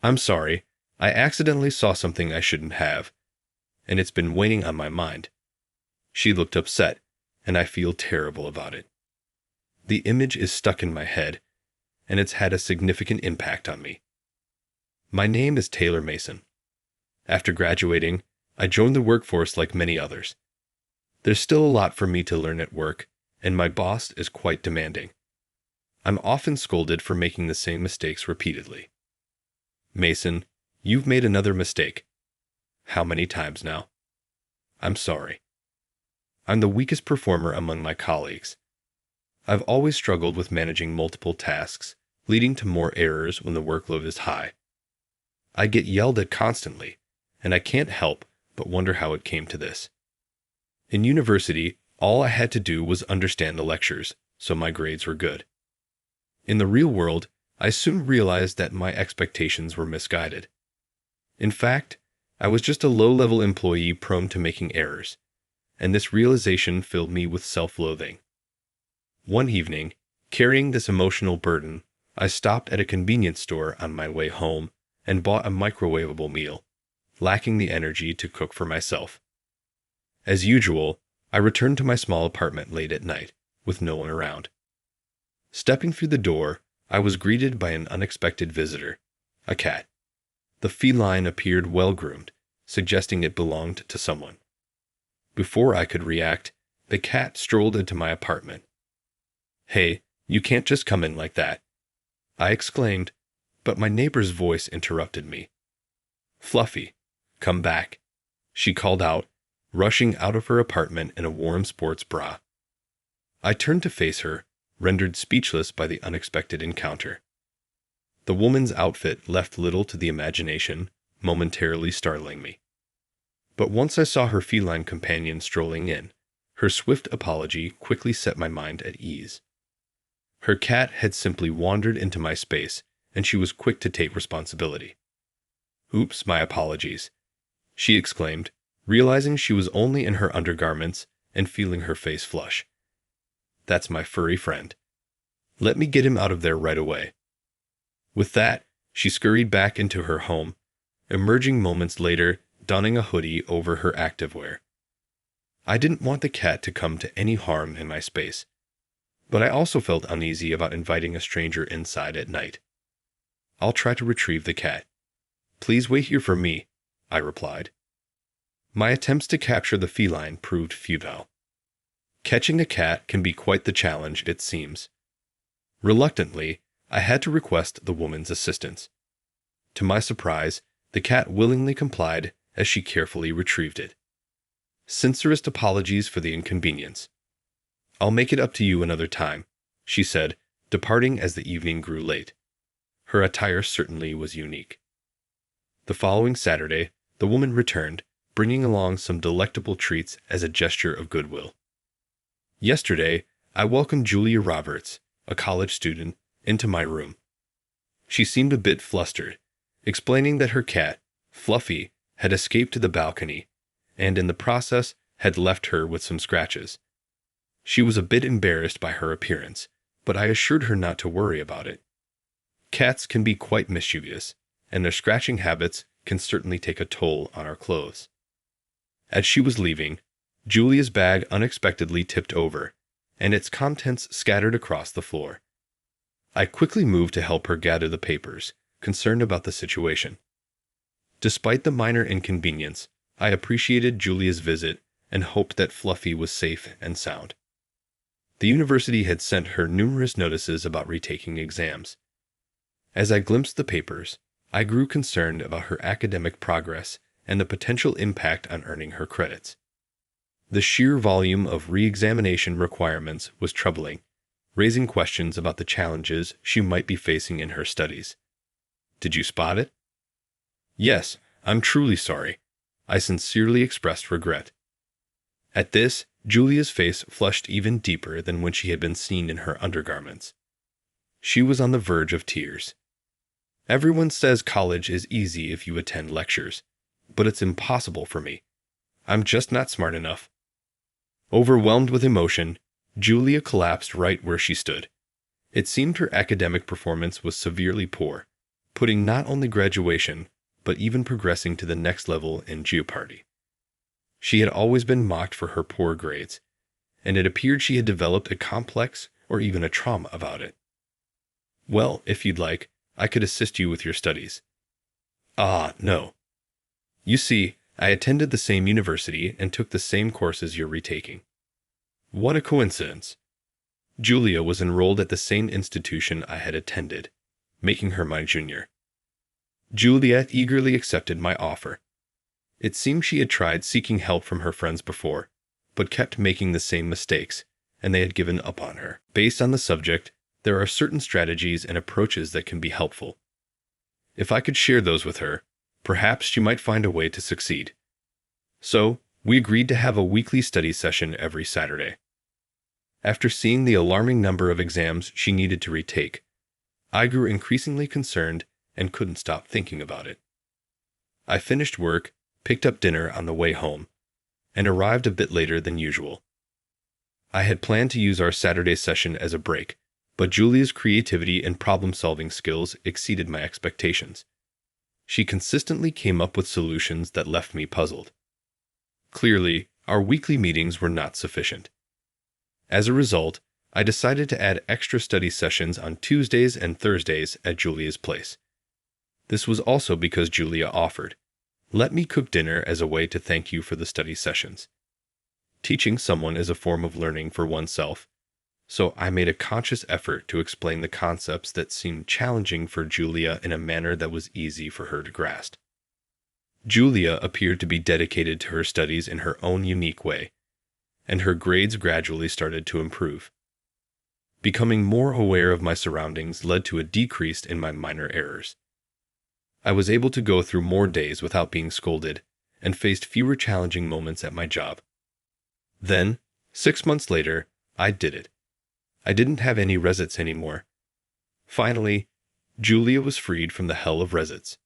I'm sorry. I accidentally saw something I shouldn't have, and it's been weighing on my mind. She looked upset, and I feel terrible about it. The image is stuck in my head, and it's had a significant impact on me. My name is Taylor Mason. After graduating, I joined the workforce like many others. There's still a lot for me to learn at work, and my boss is quite demanding. I'm often scolded for making the same mistakes repeatedly. Mason, you've made another mistake. How many times now? I'm sorry. I'm the weakest performer among my colleagues. I've always struggled with managing multiple tasks, leading to more errors when the workload is high. I get yelled at constantly, and I can't help but wonder how it came to this. In university, all I had to do was understand the lectures, so my grades were good. In the real world, I soon realized that my expectations were misguided. In fact, I was just a low-level employee prone to making errors, and this realization filled me with self-loathing. One evening, carrying this emotional burden, I stopped at a convenience store on my way home and bought a microwavable meal, lacking the energy to cook for myself. As usual, I returned to my small apartment late at night, with no one around. Stepping through the door, I was greeted by an unexpected visitor, a cat. The feline appeared well-groomed, suggesting it belonged to someone. Before I could react, the cat strolled into my apartment. "Hey, you can't just come in like that," I exclaimed, but my neighbor's voice interrupted me. "Fluffy, come back," she called out, rushing out of her apartment in a warm sports bra. I turned to face her, rendered speechless by the unexpected encounter. The woman's outfit left little to the imagination, momentarily startling me. But once I saw her feline companion strolling in, her swift apology quickly set my mind at ease. Her cat had simply wandered into my space, and she was quick to take responsibility. "Oops, my apologies," she exclaimed, realizing she was only in her undergarments and feeling her face flush. "That's my furry friend. Let me get him out of there right away." With that, she scurried back into her home, emerging moments later, donning a hoodie over her activewear. I didn't want the cat to come to any harm in my space, but I also felt uneasy about inviting a stranger inside at night. "I'll try to retrieve the cat. Please wait here for me," I replied. My attempts to capture the feline proved futile. Catching a cat can be quite the challenge, it seems. Reluctantly, I had to request the woman's assistance. To my surprise, the cat willingly complied as she carefully retrieved it. "Sincerest apologies for the inconvenience. I'll make it up to you another time," she said, departing as the evening grew late. Her attire certainly was unique. The following Saturday, the woman returned, bringing along some delectable treats as a gesture of goodwill. Yesterday, I welcomed Julia Roberts, a college student, into my room. She seemed a bit flustered, explaining that her cat, Fluffy, had escaped to the balcony, and in the process had left her with some scratches. She was a bit embarrassed by her appearance, but I assured her not to worry about it. Cats can be quite mischievous, and their scratching habits can certainly take a toll on our clothes. As she was leaving, Julia's bag unexpectedly tipped over, and its contents scattered across the floor. I quickly moved to help her gather the papers, concerned about the situation. Despite the minor inconvenience, I appreciated Julia's visit and hoped that Fluffy was safe and sound. The university had sent her numerous notices about retaking exams. As I glimpsed the papers, I grew concerned about her academic progress and the potential impact on earning her credits. The sheer volume of re-examination requirements was troubling, raising questions about the challenges she might be facing in her studies. "Did you spot it?" "Yes, I'm truly sorry." I sincerely expressed regret. At this, Julia's face flushed even deeper than when she had been seen in her undergarments. She was on the verge of tears. "Everyone says college is easy if you attend lectures, but it's impossible for me. I'm just not smart enough." Overwhelmed with emotion, Julia collapsed right where she stood. It seemed her academic performance was severely poor, putting not only graduation, but even progressing to the next level in Jeopardy. She had always been mocked for her poor grades, and it appeared she had developed a complex or even a trauma about it. Well, if you'd like, I could assist you with your studies. Ah, no. You see, I attended the same university and took the same courses you're retaking. What a coincidence. Julia was enrolled at the same institution I had attended, making her my junior. Juliet eagerly accepted my offer. It seemed she had tried seeking help from her friends before, but kept making the same mistakes, and they had given up on her. Based on the subject, there are certain strategies and approaches that can be helpful. If I could share those with her, perhaps she might find a way to succeed. So, we agreed to have a weekly study session every Saturday. After seeing the alarming number of exams she needed to retake, I grew increasingly concerned and couldn't stop thinking about it. I finished work, picked up dinner on the way home, and arrived a bit later than usual. I had planned to use our Saturday session as a break, but Julia's creativity and problem-solving skills exceeded my expectations. She consistently came up with solutions that left me puzzled. Clearly, our weekly meetings were not sufficient. As a result, I decided to add extra study sessions on Tuesdays and Thursdays at Julia's place. This was also because Julia offered, "Let me cook dinner as a way to thank you for the study sessions." Teaching someone is a form of learning for oneself, so I made a conscious effort to explain the concepts that seemed challenging for Julia in a manner that was easy for her to grasp. Julia appeared to be dedicated to her studies in her own unique way, and her grades gradually started to improve. Becoming more aware of my surroundings led to a decrease in my minor errors. I was able to go through more days without being scolded, and faced fewer challenging moments at my job. Then, 6 months later, I did it. I didn't have any resits anymore. Finally, Julia was freed from the hell of resits.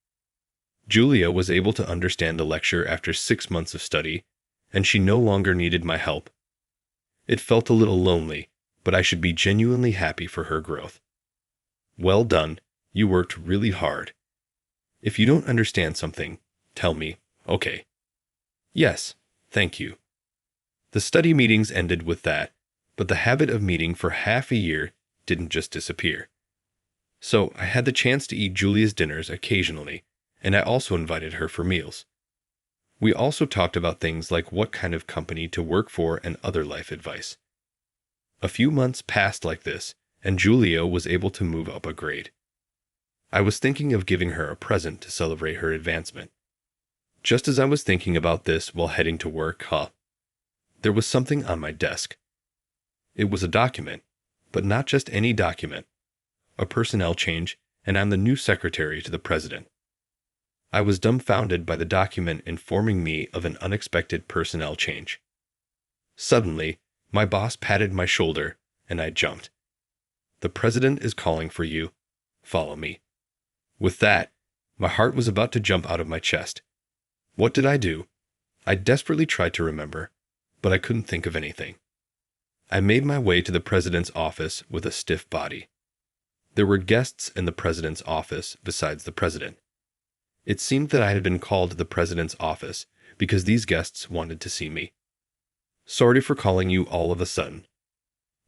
Julia was able to understand a lecture after 6 months of study, and she no longer needed my help. It felt a little lonely, but I should be genuinely happy for her growth. Well done, you worked really hard. If you don't understand something, tell me, okay? Yes, thank you. The study meetings ended with that, but the habit of meeting for half a year didn't just disappear. So I had the chance to eat Julia's dinners occasionally, and I also invited her for meals. We also talked about things like what kind of company to work for and other life advice. A few months passed like this, and Julia was able to move up a grade. I was thinking of giving her a present to celebrate her advancement. Just as I was thinking about this while heading to work, there was something on my desk. It was a document, but not just any document. A personnel change, and I'm the new secretary to the president. I was dumbfounded by the document informing me of an unexpected personnel change. Suddenly, my boss patted my shoulder, and I jumped. "The president is calling for you. Follow me." With that, my heart was about to jump out of my chest. What did I do? I desperately tried to remember, but I couldn't think of anything. I made my way to the president's office with a stiff body. There were guests in the president's office besides the president. It seemed that I had been called to the president's office because these guests wanted to see me. "Sorry for calling you all of a sudden.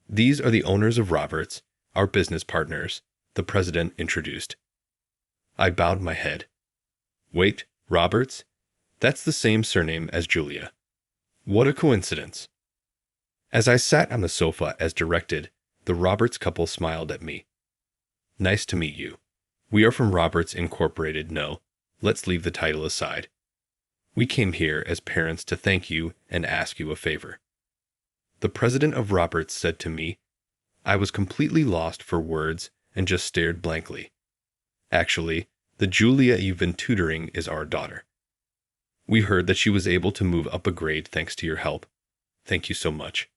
These are the owners of Roberts, our business partners," the president introduced. I bowed my head. "Wait, Roberts? That's the same surname as Julia. What a coincidence." As I sat on the sofa as directed, the Roberts couple smiled at me. "Nice to meet you. We are from Roberts Incorporated. No, let's leave the title aside. We came here as parents to thank you and ask you a favor." The president of Roberts said to me. I was completely lost for words and just stared blankly. "Actually, the Julia you've been tutoring is our daughter. We heard that she was able to move up a grade thanks to your help. Thank you so much."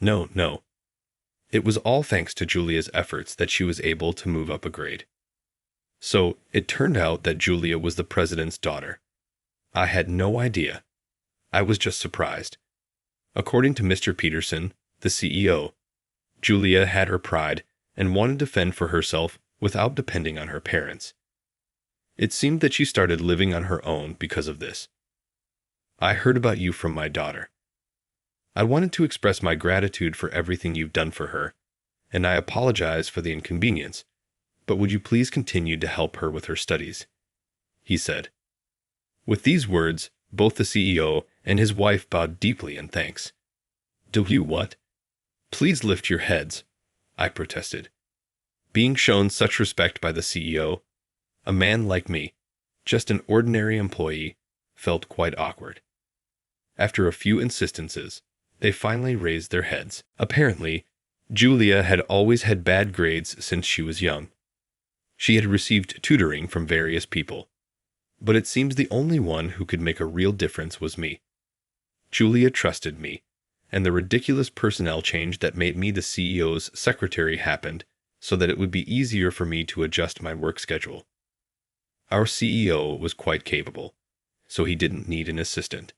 No. It was all thanks to Julia's efforts that she was able to move up a grade. So, it turned out that Julia was the president's daughter. I had no idea. I was just surprised. According to Mr. Peterson, the CEO, Julia had her pride and wanted to fend for herself without depending on her parents. It seemed that she started living on her own because of this. I heard about you from my daughter. I wanted to express my gratitude for everything you've done for her, and I apologize for the inconvenience, but would you please continue to help her with her studies? He said. With these words, both the CEO and his wife bowed deeply in thanks. Do you what? Please lift your heads, I protested. Being shown such respect by the CEO, a man like me, just an ordinary employee, felt quite awkward. After a few insistences, they finally raised their heads. Apparently, Julia had always had bad grades since she was young. She had received tutoring from various people, but it seems the only one who could make a real difference was me. Julia trusted me, and the ridiculous personnel change that made me the CEO's secretary happened so that it would be easier for me to adjust my work schedule. Our CEO was quite capable, so he didn't need an assistant.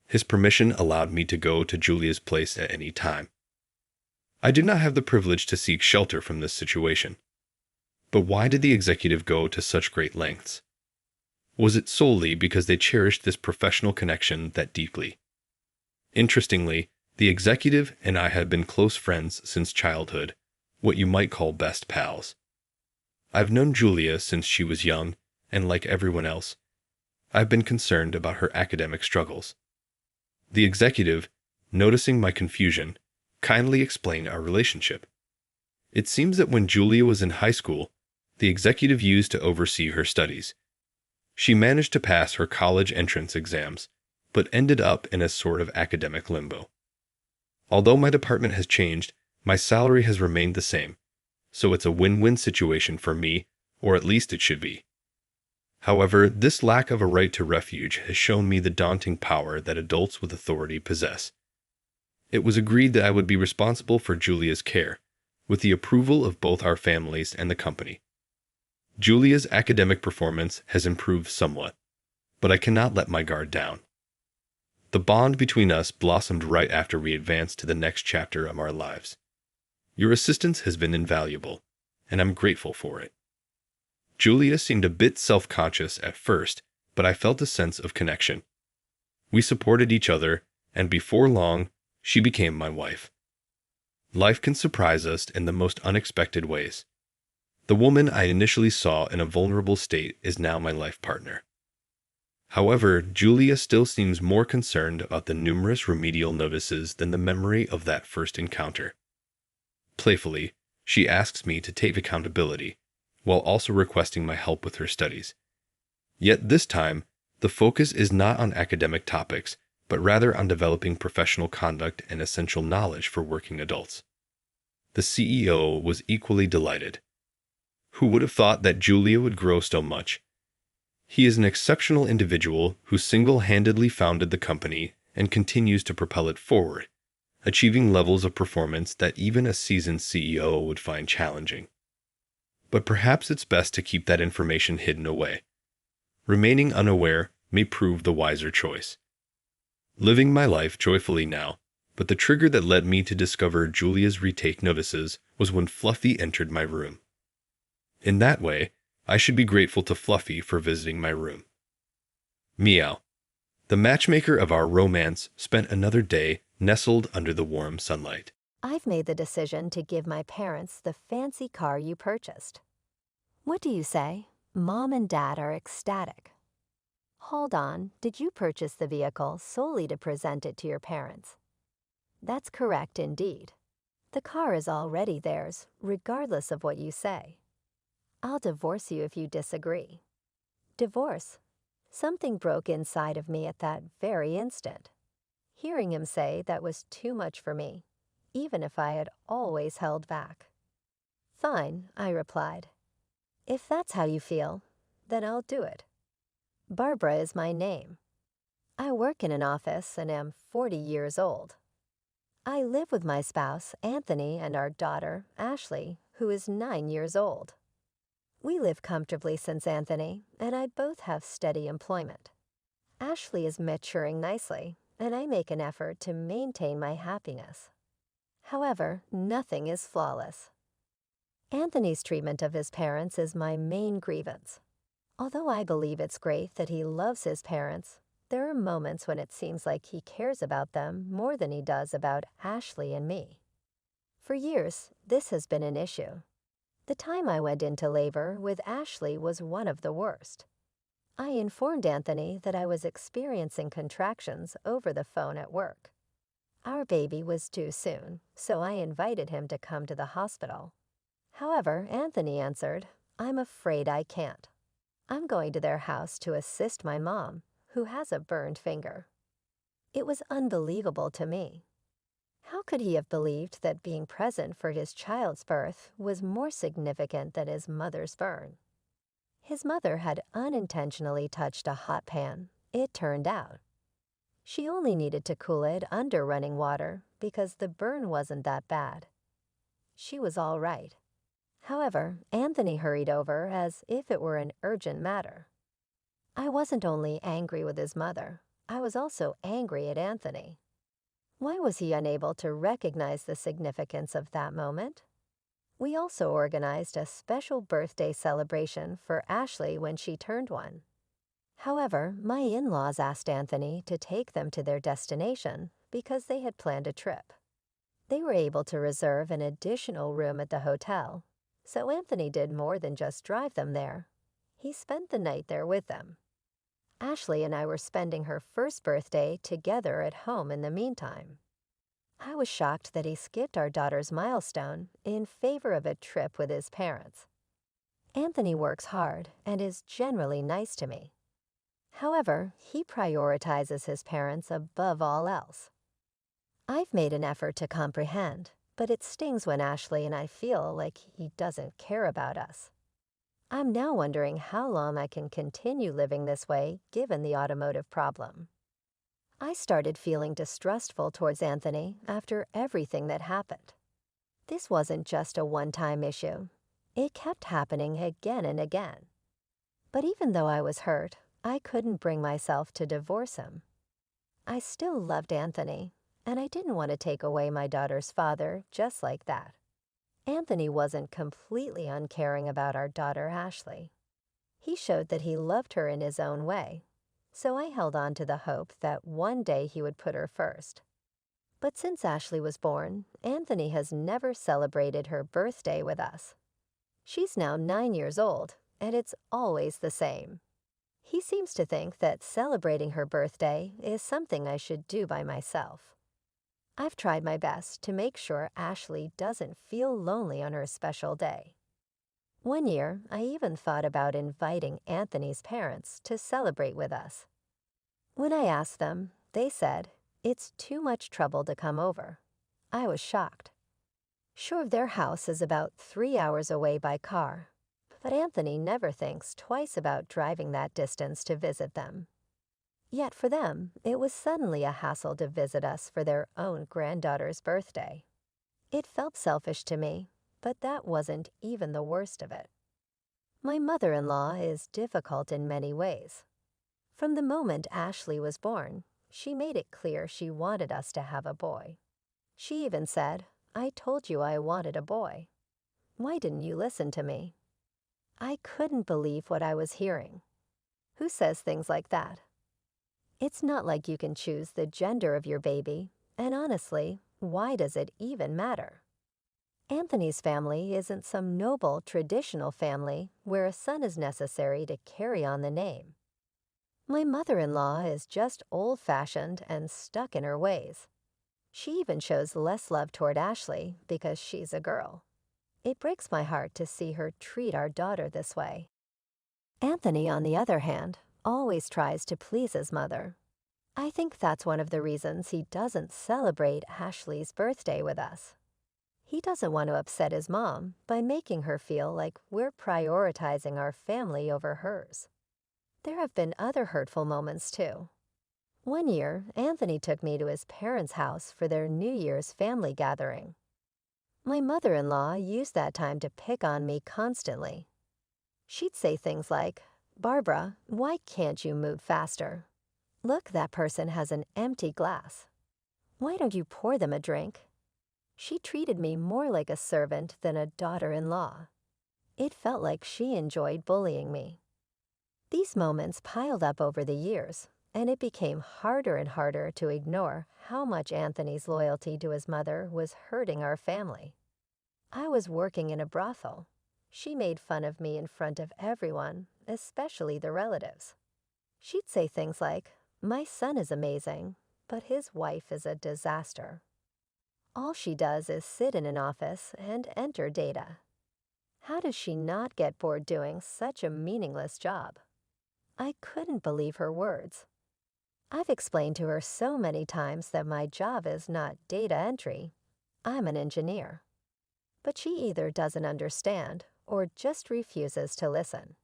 His permission allowed me to go to Julia's place at any time. I did not have the privilege to seek shelter from this situation. But why did the executive go to such great lengths? Was it solely because they cherished this professional connection that deeply? Interestingly, the executive and I have been close friends since childhood, what you might call best pals. I've known Julia since she was young, and like everyone else, I've been concerned about her academic struggles. The executive, noticing my confusion, kindly explained our relationship. It seems that when Julia was in high school, the executive used to oversee her studies. She managed to pass her college entrance exams, but ended up in a sort of academic limbo. Although my department has changed, my salary has remained the same, so it's a win-win situation for me, or at least it should be. However, this lack of a right to refuge has shown me the daunting power that adults with authority possess. It was agreed that I would be responsible for Julia's care, with the approval of both our families and the company. Julia's academic performance has improved somewhat, but I cannot let my guard down. The bond between us blossomed right after we advanced to the next chapter of our lives. Your assistance has been invaluable, and I'm grateful for it. Julia seemed a bit self-conscious at first, but I felt a sense of connection. We supported each other, and before long, she became my wife. Life can surprise us in the most unexpected ways. The woman I initially saw in a vulnerable state is now my life partner. However, Julia still seems more concerned about the numerous remedial notices than the memory of that first encounter. Playfully, she asks me to take accountability, while also requesting my help with her studies. Yet this time, the focus is not on academic topics, but rather on developing professional conduct and essential knowledge for working adults. The CEO was equally delighted. Who would have thought that Julia would grow so much? He is an exceptional individual who single-handedly founded the company and continues to propel it forward, achieving levels of performance that even a seasoned CEO would find challenging. But perhaps it's best to keep that information hidden away. Remaining unaware may prove the wiser choice. Living my life joyfully now, but the trigger that led me to discover Julia's retake notices was when Fluffy entered my room. In that way, I should be grateful to Fluffy for visiting my room. Meow. The matchmaker of our romance spent another day nestled under the warm sunlight. I've made the decision to give my parents the fancy car you purchased. What do you say? Mom and Dad are ecstatic. Hold on, did you purchase the vehicle solely to present it to your parents? That's correct indeed. The car is already theirs, regardless of what you say. I'll divorce you if you disagree. Divorce. Something broke inside of me at that very instant. Hearing him say that was too much for me, even if I had always held back. Fine, I replied. If that's how you feel, then I'll do it. Barbara is my name. I work in an office and am 40 years old. I live with my spouse, Anthony, and our daughter, Ashley, who is 9 years old. We live comfortably since Anthony and I both have steady employment. Ashley is maturing nicely, and I make an effort to maintain my happiness. However, nothing is flawless. Anthony's treatment of his parents is my main grievance. Although I believe it's great that he loves his parents, there are moments when it seems like he cares about them more than he does about Ashley and me. For years, this has been an issue. The time I went into labor with Ashley was one of the worst. I informed Anthony that I was experiencing contractions over the phone at work. Our baby was due soon, so I invited him to come to the hospital. However, Anthony answered, "I'm afraid I can't. I'm going to their house to assist my mom, who has a burned finger." It was unbelievable to me. How could he have believed that being present for his child's birth was more significant than his mother's burn? His mother had unintentionally touched a hot pan, it turned out. She only needed to cool it under running water because the burn wasn't that bad. She was all right. However, Anthony hurried over as if it were an urgent matter. I wasn't only angry with his mother, I was also angry at Anthony. Why was he unable to recognize the significance of that moment? We also organized a special birthday celebration for Ashley when she turned 1. However, my in-laws asked Anthony to take them to their destination because they had planned a trip. They were able to reserve an additional room at the hotel, so Anthony did more than just drive them there. He spent the night there with them. Ashley and I were spending her first birthday together at home in the meantime. I was shocked that he skipped our daughter's milestone in favor of a trip with his parents. Anthony works hard and is generally nice to me. However, he prioritizes his parents above all else. I've made an effort to comprehend, but it stings when Ashley and I feel like he doesn't care about us. I'm now wondering how long I can continue living this way given the automotive problem. I started feeling distrustful towards Anthony after everything that happened. This wasn't just a one-time issue. It kept happening again and again. But even though I was hurt, I couldn't bring myself to divorce him. I still loved Anthony, and I didn't want to take away my daughter's father just like that. Anthony wasn't completely uncaring about our daughter Ashley. He showed that he loved her in his own way, so I held on to the hope that one day he would put her first. But since Ashley was born, Anthony has never celebrated her birthday with us. She's now 9 years old, and it's always the same. He seems to think that celebrating her birthday is something I should do by myself. I've tried my best to make sure Ashley doesn't feel lonely on her special day. One year, I even thought about inviting Anthony's parents to celebrate with us. When I asked them, they said, "It's too much trouble to come over." I was shocked. Sure, their house is about 3 hours away by car, but Anthony never thinks twice about driving that distance to visit them. Yet for them, it was suddenly a hassle to visit us for their own granddaughter's birthday. It felt selfish to me, but that wasn't even the worst of it. My mother-in-law is difficult in many ways. From the moment Ashley was born, she made it clear she wanted us to have a boy. She even said, "I told you I wanted a boy. Why didn't you listen to me?" I couldn't believe what I was hearing. Who says things like that? It's not like you can choose the gender of your baby, and honestly, why does it even matter? Anthony's family isn't some noble, traditional family where a son is necessary to carry on the name. My mother-in-law is just old-fashioned and stuck in her ways. She even shows less love toward Ashley because she's a girl. It breaks my heart to see her treat our daughter this way. Anthony, on the other hand, always tries to please his mother. I think that's one of the reasons he doesn't celebrate Ashley's birthday with us. He doesn't want to upset his mom by making her feel like we're prioritizing our family over hers. There have been other hurtful moments too. One year, Anthony took me to his parents' house for their New Year's family gathering. My mother-in-law used that time to pick on me constantly. She'd say things like, "Barbara, why can't you move faster? Look, that person has an empty glass. Why don't you pour them a drink?" She treated me more like a servant than a daughter-in-law. It felt like she enjoyed bullying me. These moments piled up over the years, and it became harder and harder to ignore how much Anthony's loyalty to his mother was hurting our family. I was working in a brothel. She made fun of me in front of everyone, especially the relatives. She'd say things like, "My son is amazing, but his wife is a disaster. All she does is sit in an office and enter data. How does she not get bored doing such a meaningless job?" I couldn't believe her words. I've explained to her so many times that my job is not data entry. I'm an engineer. But she either doesn't understand or just refuses to listen.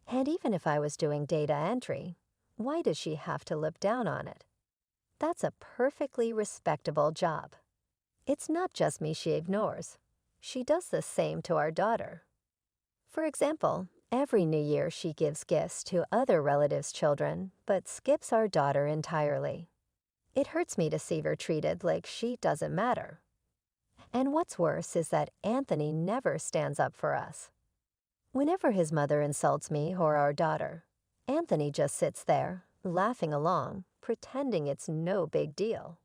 And even if I was doing data entry, why does she have to look down on it? That's a perfectly respectable job. It's not just me she ignores. She does the same to our daughter. For example, every New Year she gives gifts to other relatives' children, but skips our daughter entirely. It hurts me to see her treated like she doesn't matter. And what's worse is that Anthony never stands up for us. Whenever his mother insults me or our daughter, Anthony just sits there, laughing along, pretending it's no big deal.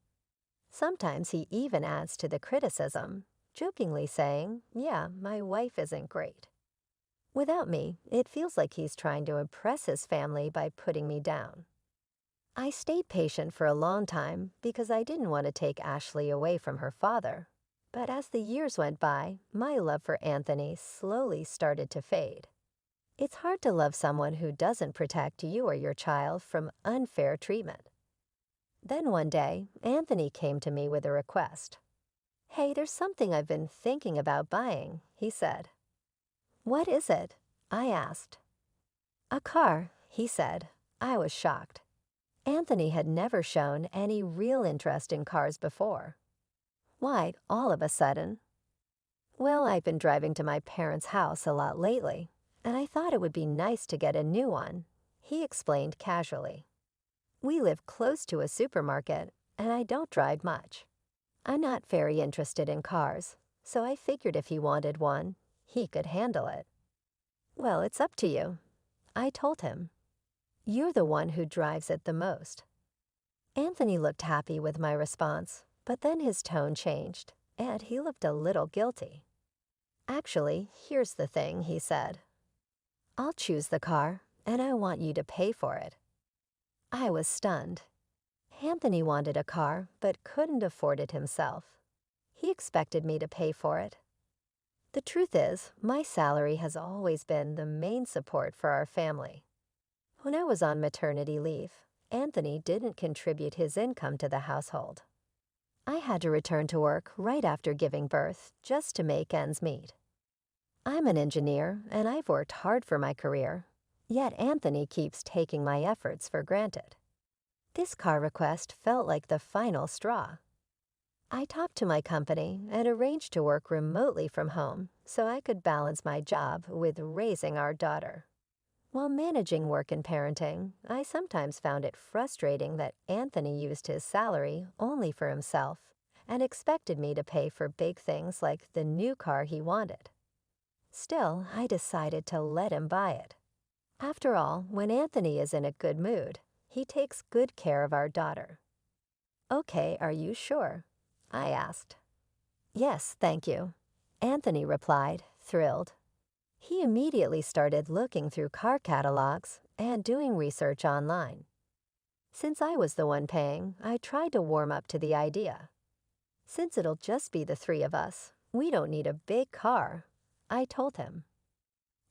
Sometimes he even adds to the criticism, jokingly saying, "Yeah, my wife isn't great." Without me, it feels like he's trying to impress his family by putting me down. I stayed patient for a long time because I didn't want to take Ashley away from her father. But as the years went by, my love for Anthony slowly started to fade. It's hard to love someone who doesn't protect you or your child from unfair treatment. Then one day, Anthony came to me with a request. "Hey, there's something I've been thinking about buying," he said. "What is it?" I asked. "A car," he said. I was shocked. Anthony had never shown any real interest in cars before. Why, all of a sudden? "Well, I've been driving to my parents' house a lot lately, and I thought it would be nice to get a new one," he explained casually. "We live close to a supermarket, and I don't drive much. I'm not very interested in cars, so I figured if he wanted one, he could handle it." "Well, it's up to you," I told him. "You're the one who drives it the most." Anthony looked happy with my response, but then his tone changed, and he looked a little guilty. "Actually, here's the thing," he said. "I'll choose the car, and I want you to pay for it." I was stunned. Anthony wanted a car, but couldn't afford it himself. He expected me to pay for it. The truth is, my salary has always been the main support for our family. When I was on maternity leave, Anthony didn't contribute his income to the household. I had to return to work right after giving birth just to make ends meet. I'm an engineer, and I've worked hard for my career, yet Anthony keeps taking my efforts for granted. This car request felt like the final straw. I talked to my company and arranged to work remotely from home so I could balance my job with raising our daughter. While managing work and parenting, I sometimes found it frustrating that Anthony used his salary only for himself and expected me to pay for big things like the new car he wanted. Still, I decided to let him buy it. After all, when Anthony is in a good mood, he takes good care of our daughter. "Okay, are you sure?" I asked. "Yes, thank you," Anthony replied, thrilled. He immediately started looking through car catalogs and doing research online. Since I was the one paying, I tried to warm up to the idea. "Since it'll just be the three of us, we don't need a big car," I told him.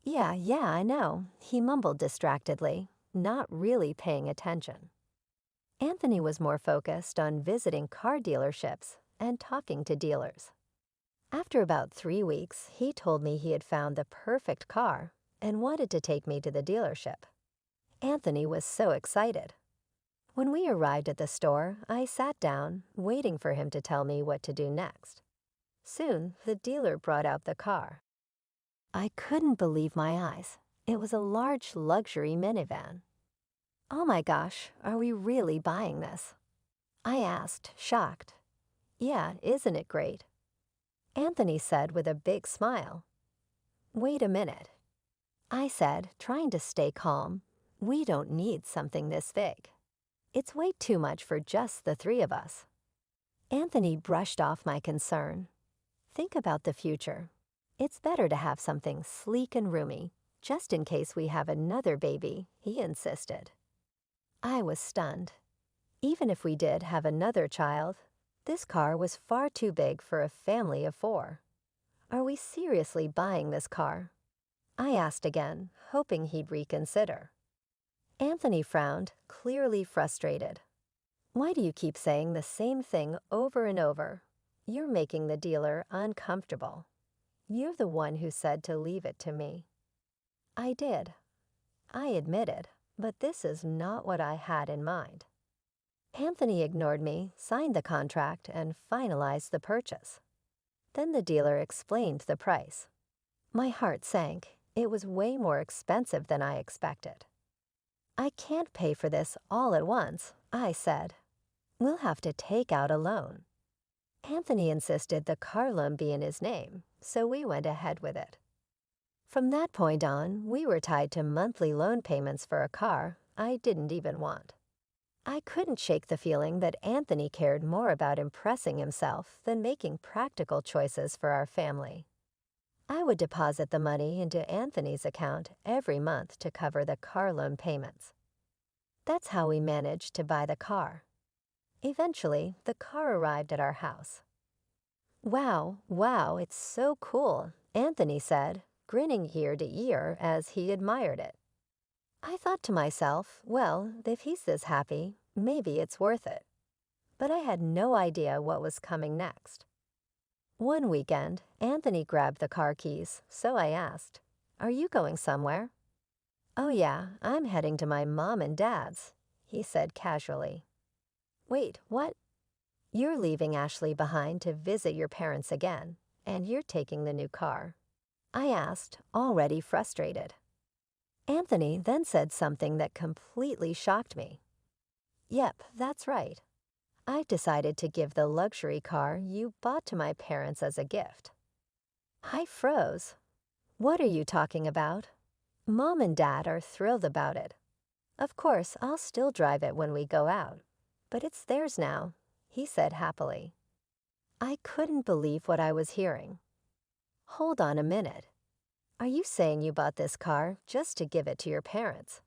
Yeah, I know," he mumbled distractedly, not really paying attention. Anthony was more focused on visiting car dealerships and talking to dealers. After about 3 weeks, he told me he had found the perfect car and wanted to take me to the dealership. Anthony was so excited. When we arrived at the store, I sat down, waiting for him to tell me what to do next. Soon, the dealer brought out the car. I couldn't believe my eyes. It was a large luxury minivan. "Oh my gosh, are we really buying this?" I asked, shocked. "Yeah, isn't it great?" Anthony said with a big smile. "Wait a minute," I said, trying to stay calm. We don't need something this big. It's way too much for just the three of us. Anthony brushed off my concern. Think about the future. It's better to have something sleek and roomy, just in case we have another baby, he insisted. I was stunned. Even if we did have another child, this car was far too big for a family of 4. Are we seriously buying this car? I asked again, hoping he'd reconsider. Anthony frowned, clearly frustrated. Why do you keep saying the same thing over and over? You're making the dealer uncomfortable. You're the one who said to leave it to me. I did. I admitted, but this is not what I had in mind. Anthony ignored me, signed the contract, and finalized the purchase. Then the dealer explained the price. My heart sank. It was way more expensive than I expected. I can't pay for this all at once, I said. We'll have to take out a loan. Anthony insisted the car loan be in his name, so we went ahead with it. From that point on, we were tied to monthly loan payments for a car I didn't even want. I couldn't shake the feeling that Anthony cared more about impressing himself than making practical choices for our family. I would deposit the money into Anthony's account every month to cover the car loan payments. That's how we managed to buy the car. Eventually, the car arrived at our house. Wow, it's so cool, Anthony said, grinning ear to ear as he admired it. I thought to myself, well, if he's this happy, maybe it's worth it. But I had no idea what was coming next. One weekend, Anthony grabbed the car keys, so I asked, "Are you going somewhere?" "Oh yeah, I'm heading to my mom and dad's," he said casually. "Wait, what?" "You're leaving Ashley behind to visit your parents again, and you're taking the new car," I asked, already frustrated. Anthony then said something that completely shocked me. "Yep, that's right. I decided to give the luxury car you bought to my parents as a gift." I froze. "What are you talking about?" "Mom and Dad are thrilled about it. Of course, I'll still drive it when we go out, but it's theirs now," he said happily. I couldn't believe what I was hearing. Hold on a minute. Are you saying you bought this car just to give it to your parents?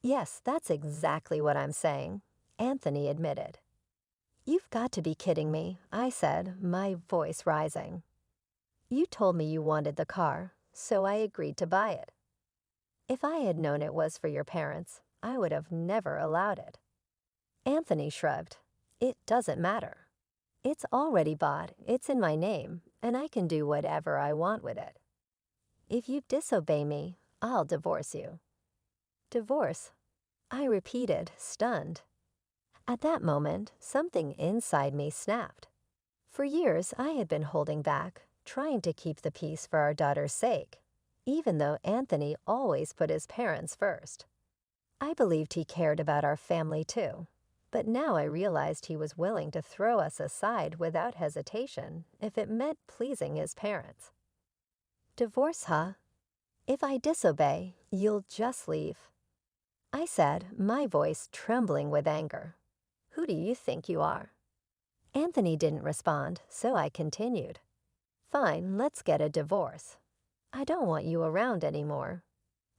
Yes, that's exactly what I'm saying, Anthony admitted. You've got to be kidding me, I said, my voice rising. You told me you wanted the car, so I agreed to buy it. If I had known it was for your parents, I would have never allowed it. Anthony shrugged. It doesn't matter. It's already bought, it's in my name, and I can do whatever I want with it. If you disobey me, I'll divorce you. Divorce? I repeated, stunned. At that moment, something inside me snapped. For years, I had been holding back, trying to keep the peace for our daughter's sake, even though Anthony always put his parents first. I believed he cared about our family too, but now I realized he was willing to throw us aside without hesitation if it meant pleasing his parents. Divorce, huh? If I disobey, you'll just leave, I said, my voice trembling with anger. Who do you think you are? Anthony didn't respond, so I continued. Fine, let's get a divorce. I don't want you around anymore.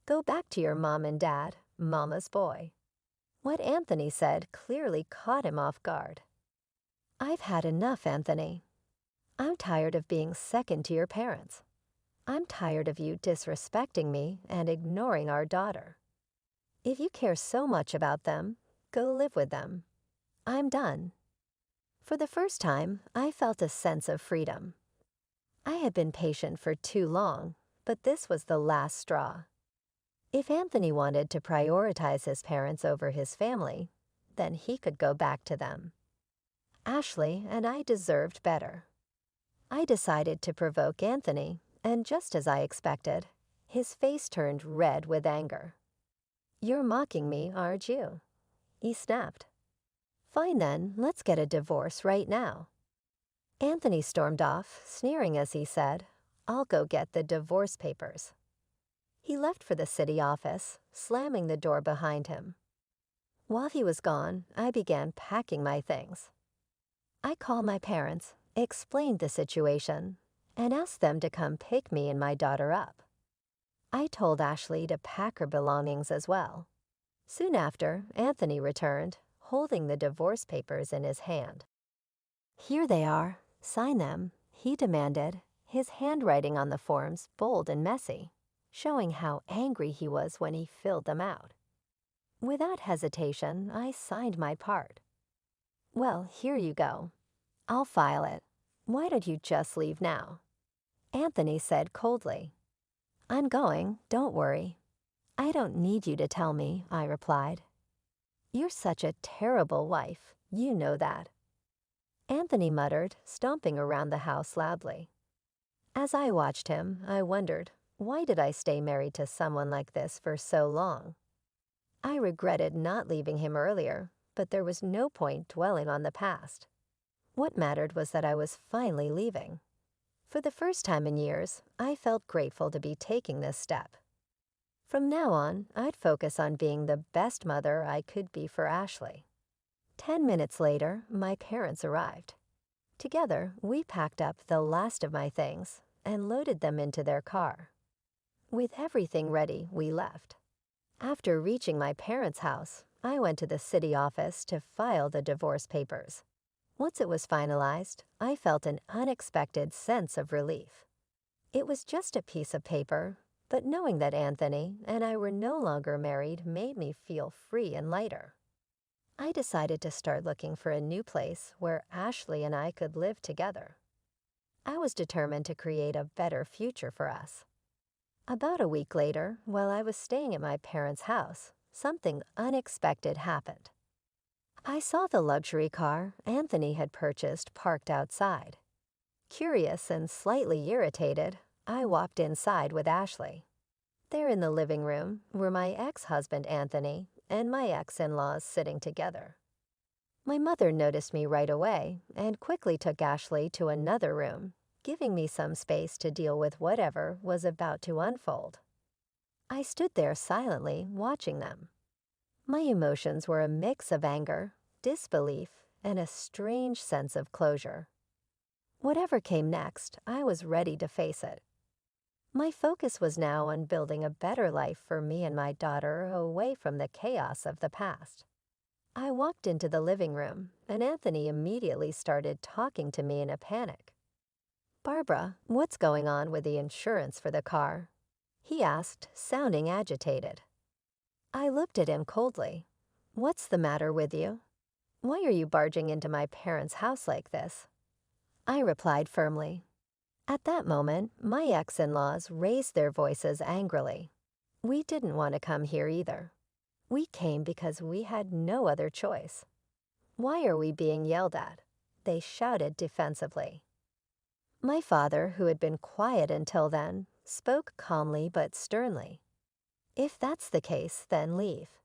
Go back to your mom and dad, mama's boy. What Anthony said clearly caught him off guard. I've had enough, Anthony. I'm tired of being second to your parents. I'm tired of you disrespecting me and ignoring our daughter. If you care so much about them, go live with them. I'm done. For the first time, I felt a sense of freedom. I had been patient for too long, but this was the last straw. If Anthony wanted to prioritize his parents over his family, then he could go back to them. Ashley and I deserved better. I decided to provoke Anthony, and just as I expected, his face turned red with anger. You're mocking me, aren't you? He snapped. Fine then, let's get a divorce right now. Anthony stormed off, sneering as he said, I'll go get the divorce papers. He left for the city office, slamming the door behind him. While he was gone, I began packing my things. I called my parents, explained the situation, and asked them to come pick me and my daughter up. I told Ashley to pack her belongings as well. Soon after, Anthony returned, holding the divorce papers in his hand. "Here they are. Sign them," he demanded, his handwriting on the forms bold and messy, showing how angry he was when he filled them out. Without hesitation, I signed my part. "Well, here you go. I'll file it. Why don't you just leave now?" Anthony said coldly. "I'm going, don't worry." "I don't need you to tell me," I replied. "You're such a terrible wife, you know that." Anthony muttered, stomping around the house loudly. As I watched him, I wondered, why did I stay married to someone like this for so long? I regretted not leaving him earlier, but there was no point dwelling on the past. What mattered was that I was finally leaving. For the first time in years, I felt grateful to be taking this step. From now on, I'd focus on being the best mother I could be for Ashley. 10 minutes later, my parents arrived. Together, we packed up the last of my things and loaded them into their car. With everything ready, we left. After reaching my parents' house, I went to the city office to file the divorce papers. Once it was finalized, I felt an unexpected sense of relief. It was just a piece of paper, but knowing that Anthony and I were no longer married made me feel free and lighter. I decided to start looking for a new place where Ashley and I could live together. I was determined to create a better future for us. About a week later, while I was staying at my parents' house, something unexpected happened. I saw the luxury car Anthony had purchased parked outside. Curious and slightly irritated, I walked inside with Ashley. There in the living room were my ex-husband Anthony and my ex-in-laws sitting together. My mother noticed me right away and quickly took Ashley to another room, giving me some space to deal with whatever was about to unfold. I stood there silently watching them. My emotions were a mix of anger, disbelief, and a strange sense of closure. Whatever came next, I was ready to face it. My focus was now on building a better life for me and my daughter away from the chaos of the past. I walked into the living room, and Anthony immediately started talking to me in a panic. "Barbara, what's going on with the insurance for the car?" he asked, sounding agitated. I looked at him coldly. "What's the matter with you? Why are you barging into my parents' house like this?" I replied firmly. At that moment, my ex-in-laws raised their voices angrily. We didn't want to come here either. We came because we had no other choice. "Why are we being yelled at?" they shouted defensively. My father, who had been quiet until then, spoke calmly but sternly. "If that's the case, then leave.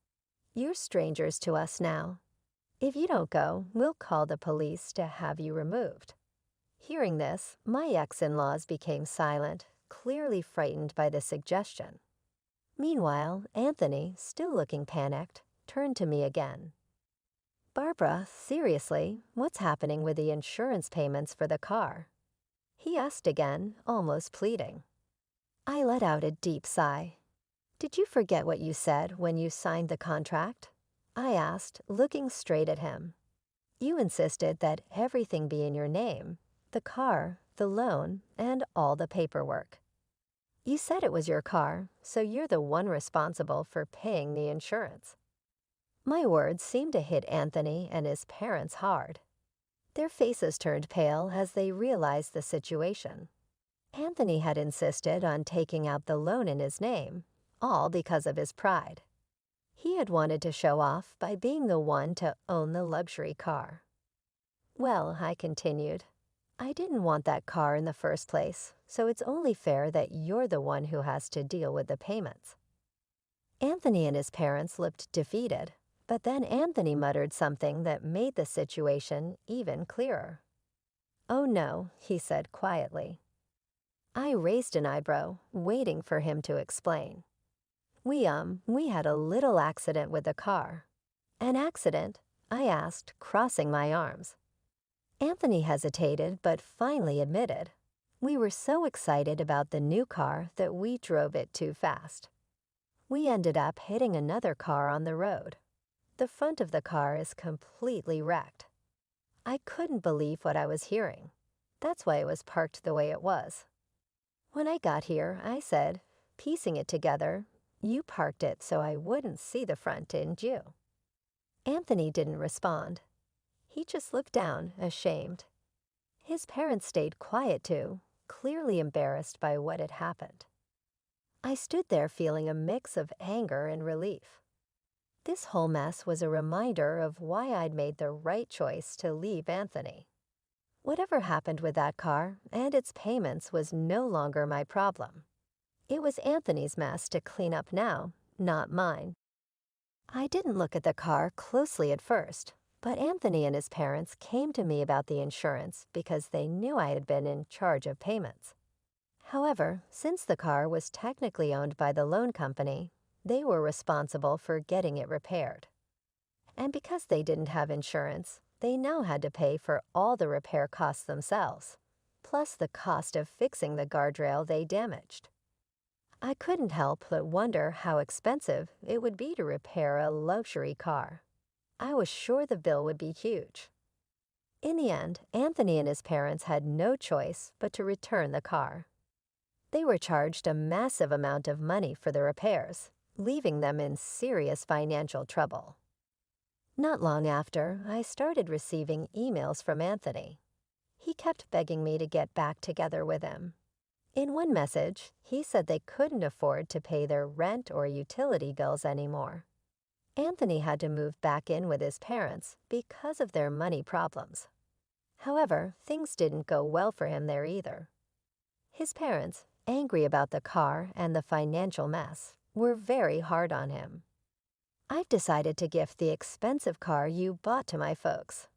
You're strangers to us now. If you don't go, we'll call the police to have you removed." Hearing this, my ex-in-laws became silent, clearly frightened by the suggestion. Meanwhile, Anthony, still looking panicked, turned to me again. "Barbara, seriously, what's happening with the insurance payments for the car?" he asked again, almost pleading. I let out a deep sigh. "Did you forget what you said when you signed the contract?" I asked, looking straight at him. "You insisted that everything be in your name, the car, the loan, and all the paperwork. You said it was your car, so you're the one responsible for paying the insurance." My words seemed to hit Anthony and his parents hard. Their faces turned pale as they realized the situation. Anthony had insisted on taking out the loan in his name, all because of his pride. He had wanted to show off by being the one to own the luxury car. "Well," I continued, "I didn't want that car in the first place, so it's only fair that you're the one who has to deal with the payments." Anthony and his parents looked defeated, but then Anthony muttered something that made the situation even clearer. "Oh no," he said quietly. I raised an eyebrow, waiting for him to explain. We had a little accident with the car. An accident? I asked, crossing my arms. Anthony hesitated, but finally admitted. We were so excited about the new car that we drove it too fast. We ended up hitting another car on the road. The front of the car is completely wrecked. I couldn't believe what I was hearing. That's why it was parked the way it was. When I got here, I said, piecing it together, "You parked it so I wouldn't see the front, didn't you?" Anthony didn't respond. He just looked down, ashamed. His parents stayed quiet too, clearly embarrassed by what had happened. I stood there feeling a mix of anger and relief. This whole mess was a reminder of why I'd made the right choice to leave Anthony. Whatever happened with that car and its payments was no longer my problem. It was Anthony's mess to clean up now, not mine. I didn't look at the car closely at first, but Anthony and his parents came to me about the insurance because they knew I had been in charge of payments. However, since the car was technically owned by the loan company, they were responsible for getting it repaired. And because they didn't have insurance, they now had to pay for all the repair costs themselves, plus the cost of fixing the guardrail they damaged. I couldn't help but wonder how expensive it would be to repair a luxury car. I was sure the bill would be huge. In the end, Anthony and his parents had no choice but to return the car. They were charged a massive amount of money for the repairs, leaving them in serious financial trouble. Not long after, I started receiving emails from Anthony. He kept begging me to get back together with him. In one message, he said they couldn't afford to pay their rent or utility bills anymore. Anthony had to move back in with his parents because of their money problems. However, things didn't go well for him there either. His parents, angry about the car and the financial mess, were very hard on him. "I've decided to gift the expensive car you bought to my folks.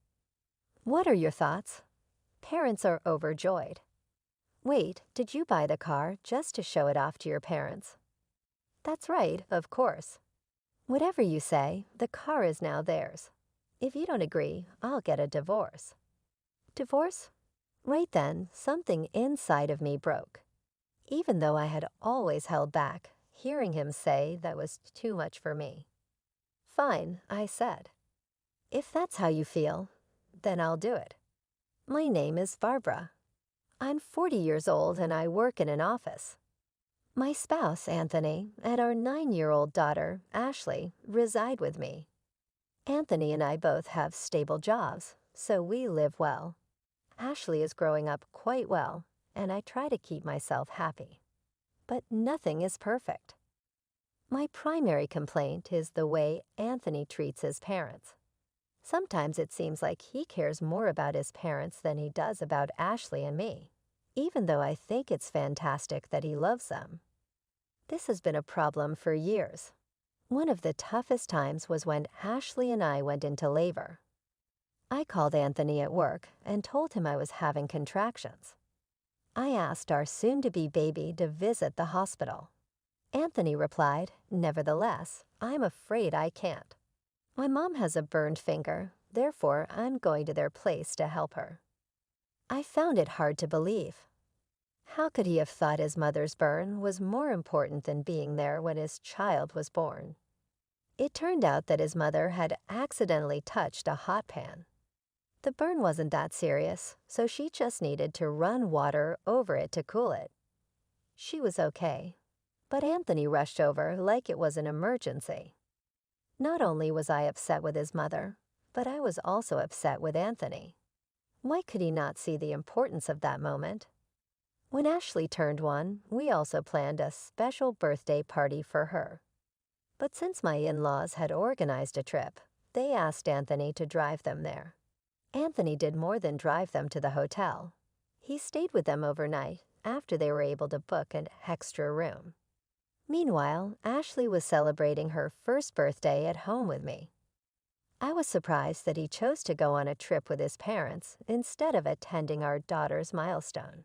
What are your thoughts?" Parents are overjoyed. "Wait, did you buy the car just to show it off to your parents?" "That's right, of course." "Whatever you say, the car is now theirs. If you don't agree, I'll get a divorce." Divorce? Right then, something inside of me broke. Even though I had always held back, hearing him say that was too much for me. "Fine," I said. "If that's how you feel, then I'll do it. My name is Barbara. I'm 40 years old and I work in an office. My spouse, Anthony, and our 9-year-old daughter, Ashley, reside with me. Anthony and I both have stable jobs, so we live well. Ashley is growing up quite well, and I try to keep myself happy. But nothing is perfect. My primary complaint is the way Anthony treats his parents. Sometimes it seems like he cares more about his parents than he does about Ashley and me, even though I think it's fantastic that he loves them. This has been a problem for years. One of the toughest times was when Ashley and I went into labor. I called Anthony at work and told him I was having contractions. I asked our soon-to-be baby to visit the hospital. Anthony replied, "Nevertheless, I'm afraid I can't. My mom has a burned finger, therefore I'm going to their place to help her." I found it hard to believe. How could he have thought his mother's burn was more important than being there when his child was born? It turned out that his mother had accidentally touched a hot pan. The burn wasn't that serious, so she just needed to run water over it to cool it. She was okay, but Anthony rushed over like it was an emergency. Not only was I upset with his mother, but I was also upset with Anthony. Why could he not see the importance of that moment? When Ashley turned 1, we also planned a special birthday party for her. But since my in-laws had organized a trip, they asked Anthony to drive them there. Anthony did more than drive them to the hotel. He stayed with them overnight after they were able to book an extra room. Meanwhile, Ashley was celebrating her first birthday at home with me. I was surprised that he chose to go on a trip with his parents instead of attending our daughter's milestone.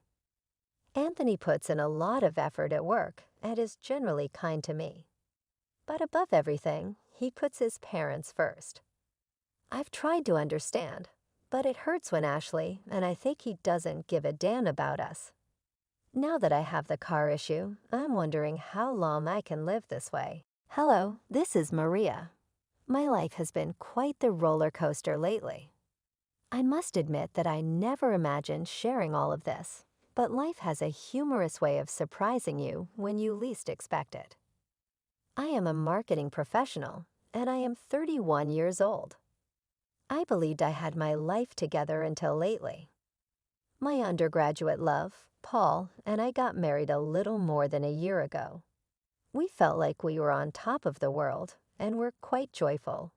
Anthony puts in a lot of effort at work and is generally kind to me. But above everything, he puts his parents first. I've tried to understand, but it hurts when Ashley and I think he doesn't give a damn about us. Now that I have the car issue, I'm wondering how long I can live this way. Hello, this is Maria. My life has been quite the roller coaster lately. I must admit that I never imagined sharing all of this, but life has a humorous way of surprising you when you least expect it. I am a marketing professional, and I am 31 years old. I believed I had my life together until lately. My undergraduate love, Paul, and I got married a little more than a year ago. We felt like we were on top of the world and were quite joyful.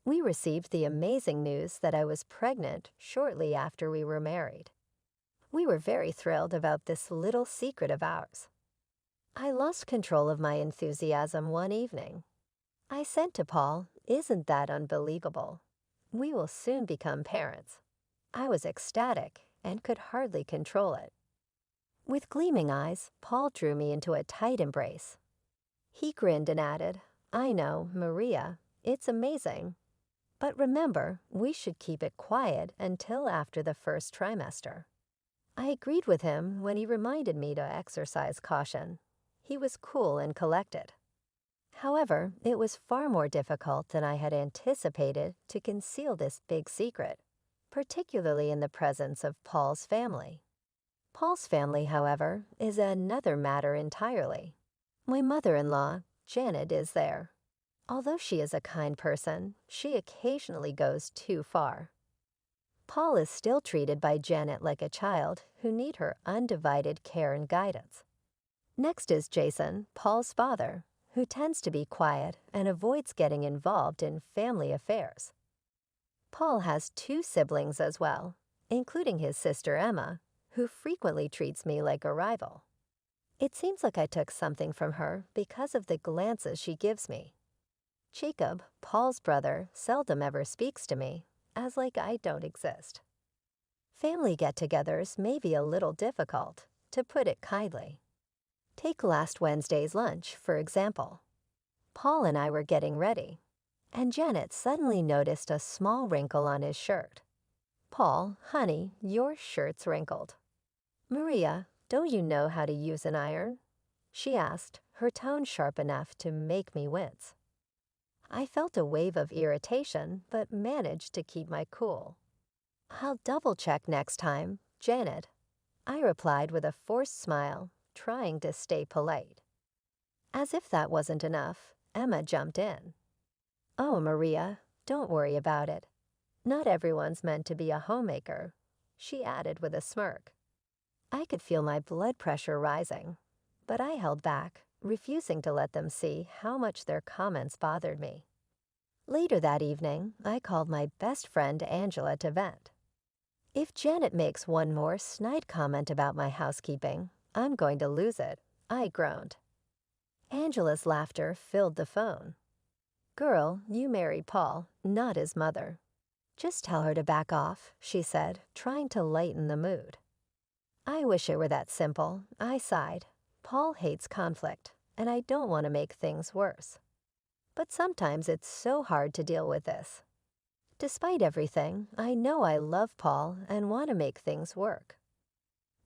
We received the amazing news that I was pregnant shortly after we were married. We were very thrilled about this little secret of ours. I lost control of my enthusiasm one evening. I said to Paul, "Isn't that unbelievable? We will soon become parents." I was ecstatic and could hardly control it. With gleaming eyes, Paul drew me into a tight embrace. He grinned and added, "I know, Maria, it's amazing. But remember, we should keep it quiet until after the first trimester." I agreed with him when he reminded me to exercise caution. He was cool and collected. However, it was far more difficult than I had anticipated to conceal this big secret, particularly in the presence of Paul's family. Paul's family, however, is another matter entirely. My mother-in-law, Janet, is there. Although she is a kind person, she occasionally goes too far. Paul is still treated by Janet like a child who need her undivided care and guidance. Next is Jason, Paul's father, who tends to be quiet and avoids getting involved in family affairs. Paul has two siblings as well, including his sister Emma, who frequently treats me like a rival. It seems like I took something from her because of the glances she gives me. Jacob, Paul's brother, seldom ever speaks to me, as like I don't exist. Family get-togethers may be a little difficult, to put it kindly. Take last Wednesday's lunch, for example. Paul and I were getting ready, and Janet suddenly noticed a small wrinkle on his shirt. "Paul, honey, your shirt's wrinkled." "Maria, don't you know how to use an iron?" she asked, her tone sharp enough to make me wince. I felt a wave of irritation, but managed to keep my cool. "I'll double-check next time, Janet," I replied with a forced smile, trying to stay polite. As if that wasn't enough, Emma jumped in. "Oh, Maria, don't worry about it. Not everyone's meant to be a homemaker," she added with a smirk. I could feel my blood pressure rising, but I held back, refusing to let them see how much their comments bothered me. Later that evening, I called my best friend Angela to vent. "If Janet makes one more snide comment about my housekeeping, I'm going to lose it," I groaned. Angela's laughter filled the phone. "Girl, you married Paul, not his mother. Just tell her to back off," she said, trying to lighten the mood. "I wish it were that simple," I sighed. "Paul hates conflict, and I don't want to make things worse. But sometimes it's so hard to deal with this. Despite everything, I know I love Paul and want to make things work.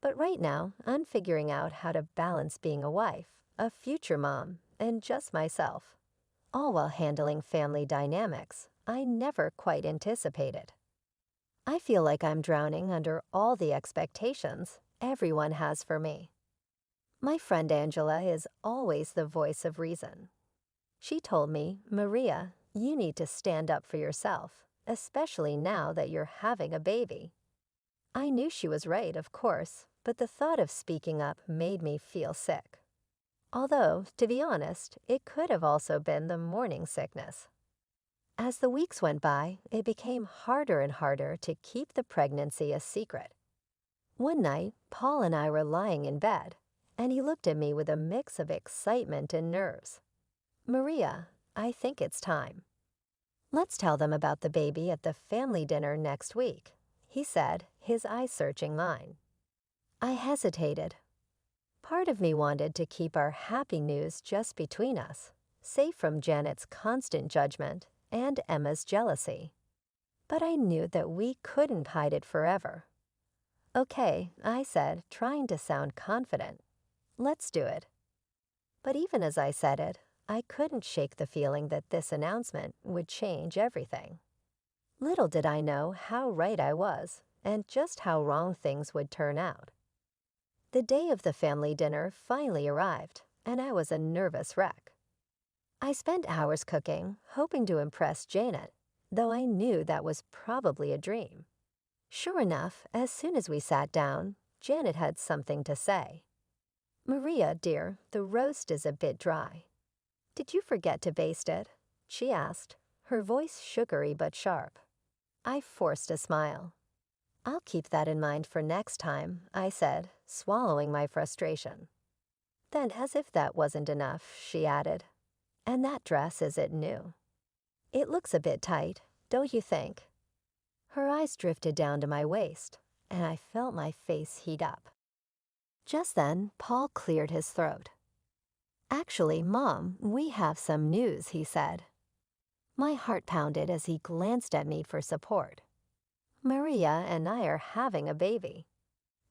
But right now, I'm figuring out how to balance being a wife, a future mom, and just myself, all while handling family dynamics I never quite anticipated. I feel like I'm drowning under all the expectations everyone has for me." My friend Angela is always the voice of reason. She told me, "Maria, you need to stand up for yourself, especially now that you're having a baby." I knew she was right, of course, but the thought of speaking up made me feel sick. Although, to be honest, it could have also been the morning sickness. As the weeks went by, it became harder and harder to keep the pregnancy a secret. One night, Paul and I were lying in bed, and he looked at me with a mix of excitement and nerves. "Maria, I think it's time. Let's tell them about the baby at the family dinner next week," he said, his eyes searching mine. I hesitated. Part of me wanted to keep our happy news just between us, safe from Janet's constant judgment and Emma's jealousy. But I knew that we couldn't hide it forever. "Okay," I said, trying to sound confident. "Let's do it." But even as I said it, I couldn't shake the feeling that this announcement would change everything. Little did I know how right I was, and just how wrong things would turn out. The day of the family dinner finally arrived, and I was a nervous wreck. I spent hours cooking, hoping to impress Janet, though I knew that was probably a dream. Sure enough, as soon as we sat down, Janet had something to say. "Maria, dear, the roast is a bit dry. Did you forget to baste it?" she asked, her voice sugary but sharp. I forced a smile. "I'll keep that in mind for next time," I said, swallowing my frustration. Then, as if that wasn't enough, she added, "And that dress is it new? It looks a bit tight, don't you think?" Her eyes drifted down to my waist, and I felt my face heat up. Just then, Paul cleared his throat. "Actually, Mom, we have some news," he said. My heart pounded as he glanced at me for support. "Maria and I are having a baby."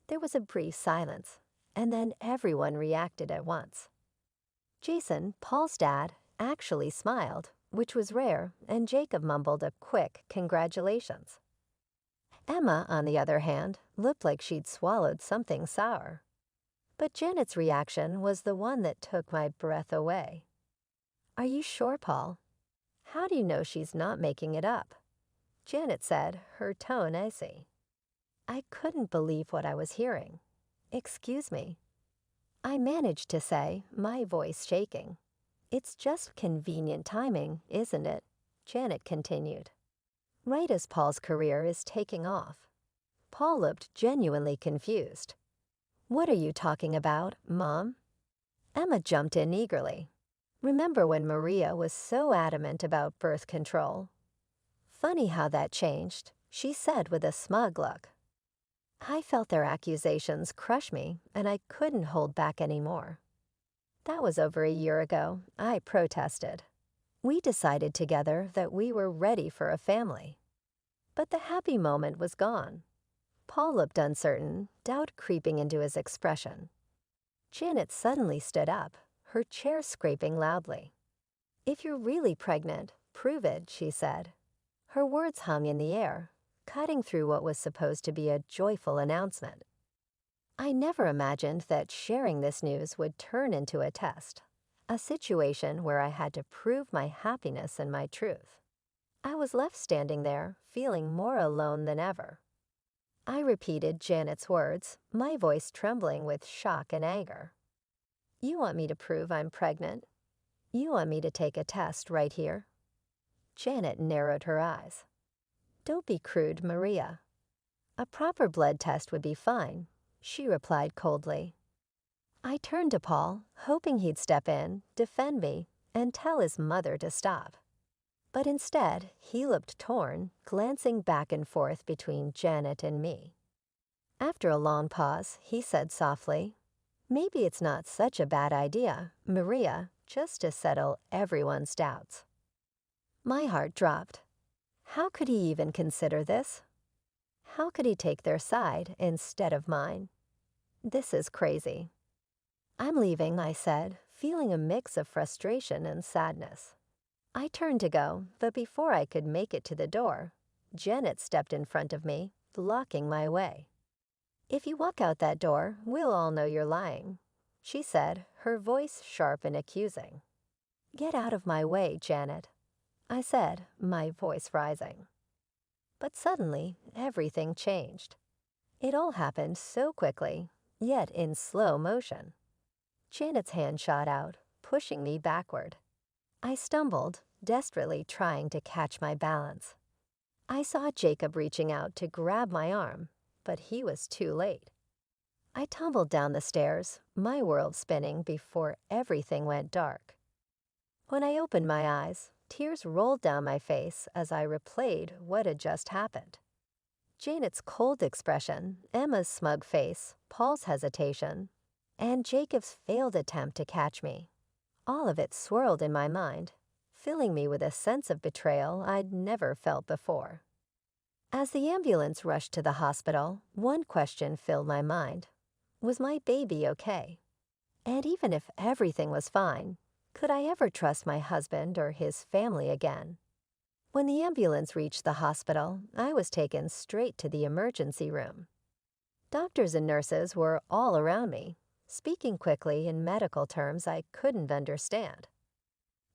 There was a brief silence, and then everyone reacted at once. Jason, Paul's dad, actually smiled, which was rare, and Jacob mumbled a quick congratulations. Emma, on the other hand, looked like she'd swallowed something sour. But Janet's reaction was the one that took my breath away. "Are you sure, Paul? How do you know she's not making it up?" Janet said, her tone icy. I couldn't believe what I was hearing. "Excuse me." I managed to say, my voice shaking. "It's just convenient timing, isn't it?" Janet continued. "Right as Paul's career is taking off." Paul looked genuinely confused. "What are you talking about, Mom?" Emma jumped in eagerly. "Remember when Maria was so adamant about birth control? Funny how that changed," she said with a smug look. I felt their accusations crush me, and I couldn't hold back anymore. "That was over a year ago," I protested. "We decided together that we were ready for a family." But the happy moment was gone. Paul looked uncertain, doubt creeping into his expression. Janet suddenly stood up, her chair scraping loudly. "If you're really pregnant, prove it," she said. Her words hung in the air, cutting through what was supposed to be a joyful announcement. I never imagined that sharing this news would turn into a test, a situation where I had to prove my happiness and my truth. I was left standing there, feeling more alone than ever. I repeated Janet's words, my voice trembling with shock and anger. "You want me to prove I'm pregnant? You want me to take a test right here?" Janet narrowed her eyes. "Don't be crude, Maria." "A proper blood test would be fine," she replied coldly. I turned to Paul, hoping he'd step in, defend me, and tell his mother to stop. But instead, he looked torn, glancing back and forth between Janet and me. After a long pause, he said softly, "Maybe it's not such a bad idea, Maria, just to settle everyone's doubts." My heart dropped. How could he even consider this? How could he take their side instead of mine? This is crazy. "I'm leaving," I said, feeling a mix of frustration and sadness. I turned to go, but before I could make it to the door, Janet stepped in front of me, blocking my way. "If you walk out that door, we'll all know you're lying," she said, her voice sharp and accusing. "Get out of my way, Janet," I said, my voice rising. But suddenly, everything changed. It all happened so quickly, yet in slow motion. Janet's hand shot out, pushing me backward. I stumbled, desperately trying to catch my balance. I saw Jacob reaching out to grab my arm, but he was too late. I tumbled down the stairs, my world spinning before everything went dark. When I opened my eyes, tears rolled down my face as I replayed what had just happened. Janet's cold expression, Emma's smug face, Paul's hesitation, and Jacob's failed attempt to catch me. All of it swirled in my mind, filling me with a sense of betrayal I'd never felt before. As the ambulance rushed to the hospital, one question filled my mind. Was my baby okay? And even if everything was fine, could I ever trust my husband or his family again? When the ambulance reached the hospital, I was taken straight to the emergency room. Doctors and nurses were all around me, speaking quickly in medical terms I couldn't understand.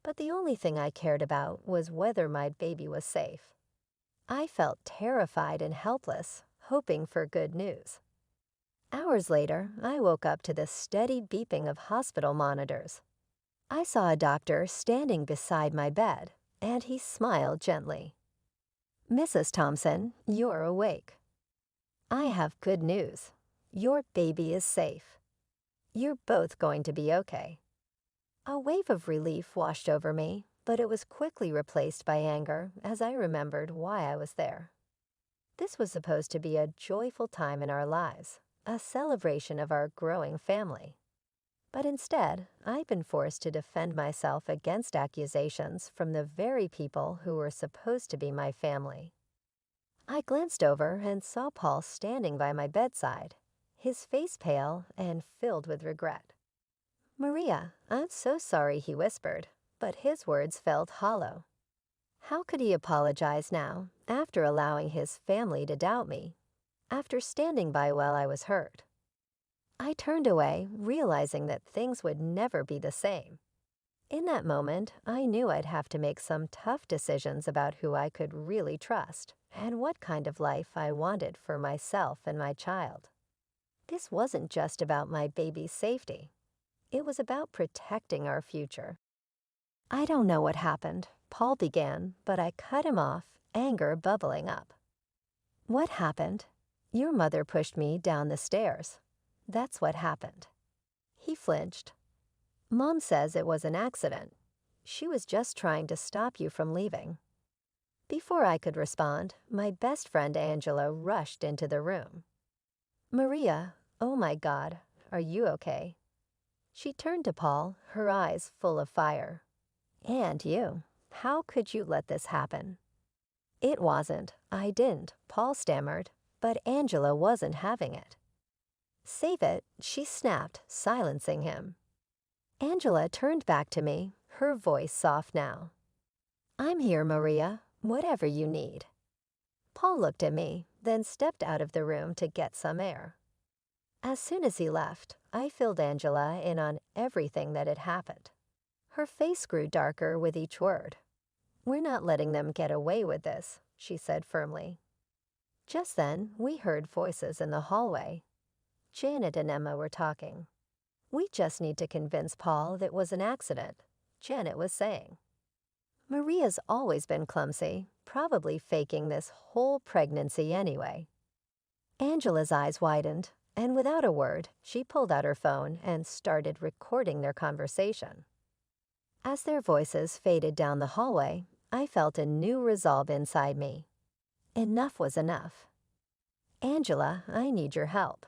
But the only thing I cared about was whether my baby was safe. I felt terrified and helpless, hoping for good news. Hours later, I woke up to the steady beeping of hospital monitors. I saw a doctor standing beside my bed, and he smiled gently. "Mrs. Thompson, you're awake. I have good news. Your baby is safe. You're both going to be okay." A wave of relief washed over me, but it was quickly replaced by anger as I remembered why I was there. This was supposed to be a joyful time in our lives, a celebration of our growing family. But instead, I'd been forced to defend myself against accusations from the very people who were supposed to be my family. I glanced over and saw Paul standing by my bedside, his face pale and filled with regret. "Maria, I'm so sorry," he whispered, but his words felt hollow. How could he apologize now, after allowing his family to doubt me, after standing by while I was hurt? I turned away, realizing that things would never be the same. In that moment, I knew I'd have to make some tough decisions about who I could really trust and what kind of life I wanted for myself and my child. This wasn't just about my baby's safety. It was about protecting our future. "I don't know what happened," Paul began, but I cut him off, anger bubbling up. "What happened? Your mother pushed me down the stairs. That's what happened." He flinched. "Mom says it was an accident. She was just trying to stop you from leaving." Before I could respond, my best friend Angela rushed into the room. "Maria, oh my God, are you okay?" She turned to Paul, her eyes full of fire. "And you, how could you let this happen?" "It wasn't. I didn't," Paul stammered, but Angela wasn't having it. "Save it," she snapped, silencing him. Angela turned back to me, her voice soft now. "I'm here, Maria, whatever you need." Paul looked at me, then stepped out of the room to get some air. As soon as he left, I filled Angela in on everything that had happened. Her face grew darker with each word. "We're not letting them get away with this," she said firmly. Just then, we heard voices in the hallway. Janet and Emma were talking. "We just need to convince Paul that it was an accident," Janet was saying. "Maria's always been clumsy, probably faking this whole pregnancy anyway." Angela's eyes widened, and without a word, she pulled out her phone and started recording their conversation. As their voices faded down the hallway, I felt a new resolve inside me. Enough was enough. "Angela, I need your help."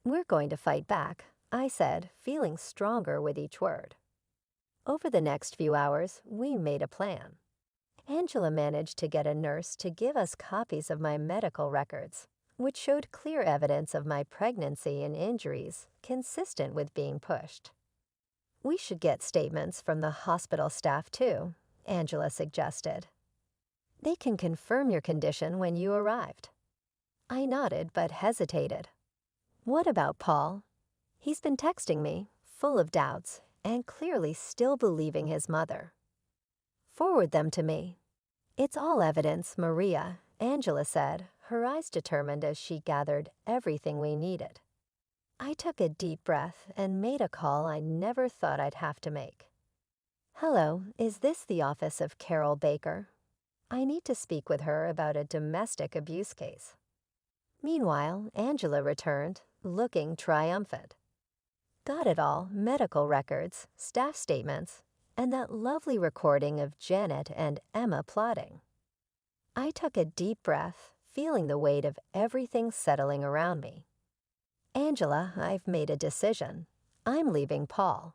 "We're going to fight back," I said, feeling stronger with each word. Over the next few hours, we made a plan. Angela managed to get a nurse to give us copies of my medical records, which showed clear evidence of my pregnancy and injuries consistent with being pushed. "We should get statements from the hospital staff too," Angela suggested. "They can confirm your condition when you arrived." I nodded but hesitated. "What about Paul? He's been texting me, full of doubts, and clearly still believing his mother." "Forward them to me." "It's all evidence, Maria," Angela said, her eyes determined as she gathered everything we needed. I took a deep breath and made a call I never thought I'd have to make. "Hello, is this the office of Carol Baker? I need to speak with her about a domestic abuse case." Meanwhile, Angela returned, looking triumphant. "Got it all, medical records, staff statements, and that lovely recording of Janet and Emma plotting." I took a deep breath, feeling the weight of everything settling around me. "Angela, I've made a decision. I'm leaving Paul."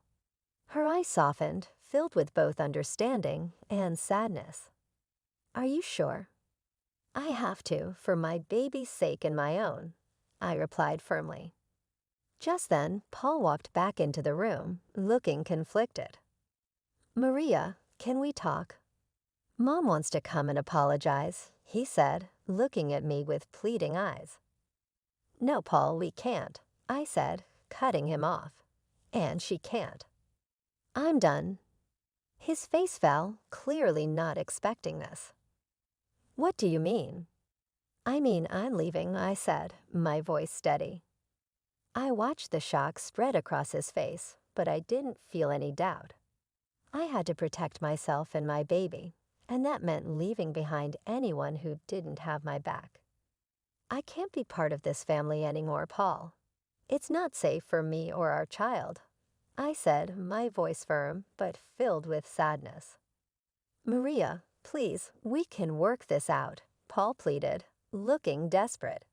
Her eyes softened, filled with both understanding and sadness. "Are you sure?" "I have to, for my baby's sake and my own," I replied firmly. Just then, Paul walked back into the room, looking conflicted. "Maria, can we talk?" "Mom wants to come and apologize," he said, looking at me with pleading eyes. "No, Paul, we can't," I said, cutting him off. "And she can't." "I'm done." His face fell, clearly not expecting this. "What do you mean?" "I mean I'm leaving," I said, my voice steady. I watched the shock spread across his face, but I didn't feel any doubt. I had to protect myself and my baby, and that meant leaving behind anyone who didn't have my back. "I can't be part of this family anymore, Paul. It's not safe for me or our child," I said, my voice firm but filled with sadness. "Maria, please, we can work this out," Paul pleaded, looking desperate.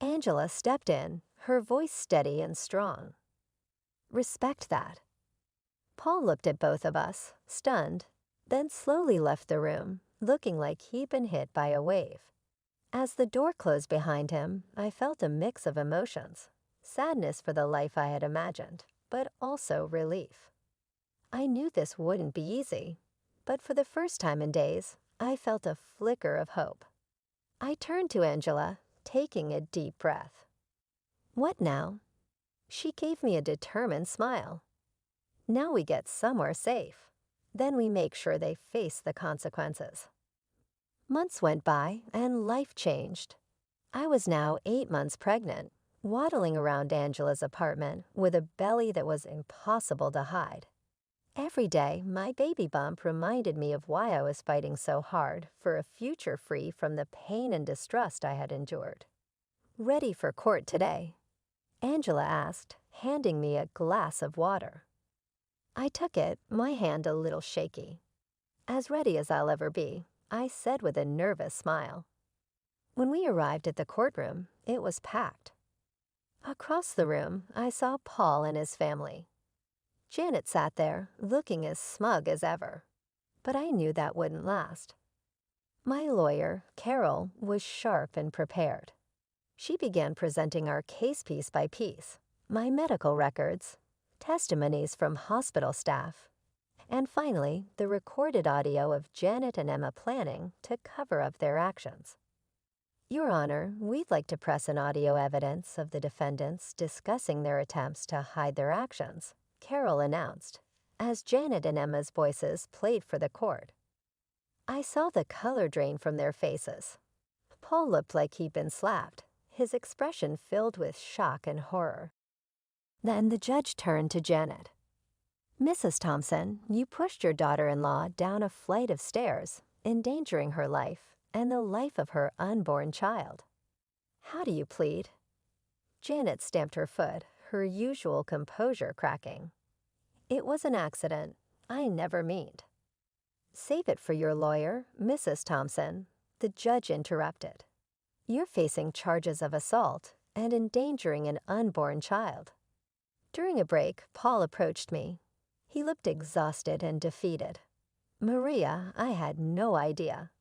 Angela stepped in, her voice steady and strong. "Respect that." Paul looked at both of us, stunned, then slowly left the room, looking like he'd been hit by a wave. As the door closed behind him, I felt a mix of emotions: sadness for the life I had imagined, but also relief. I knew this wouldn't be easy, but for the first time in days, I felt a flicker of hope. I turned to Angela, taking a deep breath. "What now?" She gave me a determined smile. "Now we get somewhere safe. Then we make sure they face the consequences." Months went by and life changed. I was now 8 months pregnant, waddling around Angela's apartment with a belly that was impossible to hide. Every day, my baby bump reminded me of why I was fighting so hard for a future free from the pain and distrust I had endured. "Ready for court today?" Angela asked, handing me a glass of water. I took it, my hand a little shaky. "As ready as I'll ever be," I said with a nervous smile. When we arrived at the courtroom, it was packed. Across the room, I saw Paul and his family. Janet sat there, looking as smug as ever. But I knew that wouldn't last. My lawyer, Carol, was sharp and prepared. She began presenting our case piece by piece: my medical records, testimonies from hospital staff, and finally, the recorded audio of Janet and Emma planning to cover up their actions. "Your Honor, we'd like to press an audio evidence of the defendants discussing their attempts to hide their actions," Carol announced, as Janet and Emma's voices played for the court. I saw the color drain from their faces. Paul looked like he'd been slapped, his expression filled with shock and horror. Then the judge turned to Janet. "Mrs. Thompson, you pushed your daughter-in-law down a flight of stairs, endangering her life and the life of her unborn child. How do you plead?" Janet stamped her foot, her usual composure cracking. "It was an accident. I never meant." "Save it for your lawyer, Mrs. Thompson," the judge interrupted. "You're facing charges of assault and endangering an unborn child." During a break, Paul approached me. He looked exhausted and defeated. "Maria, I had no idea.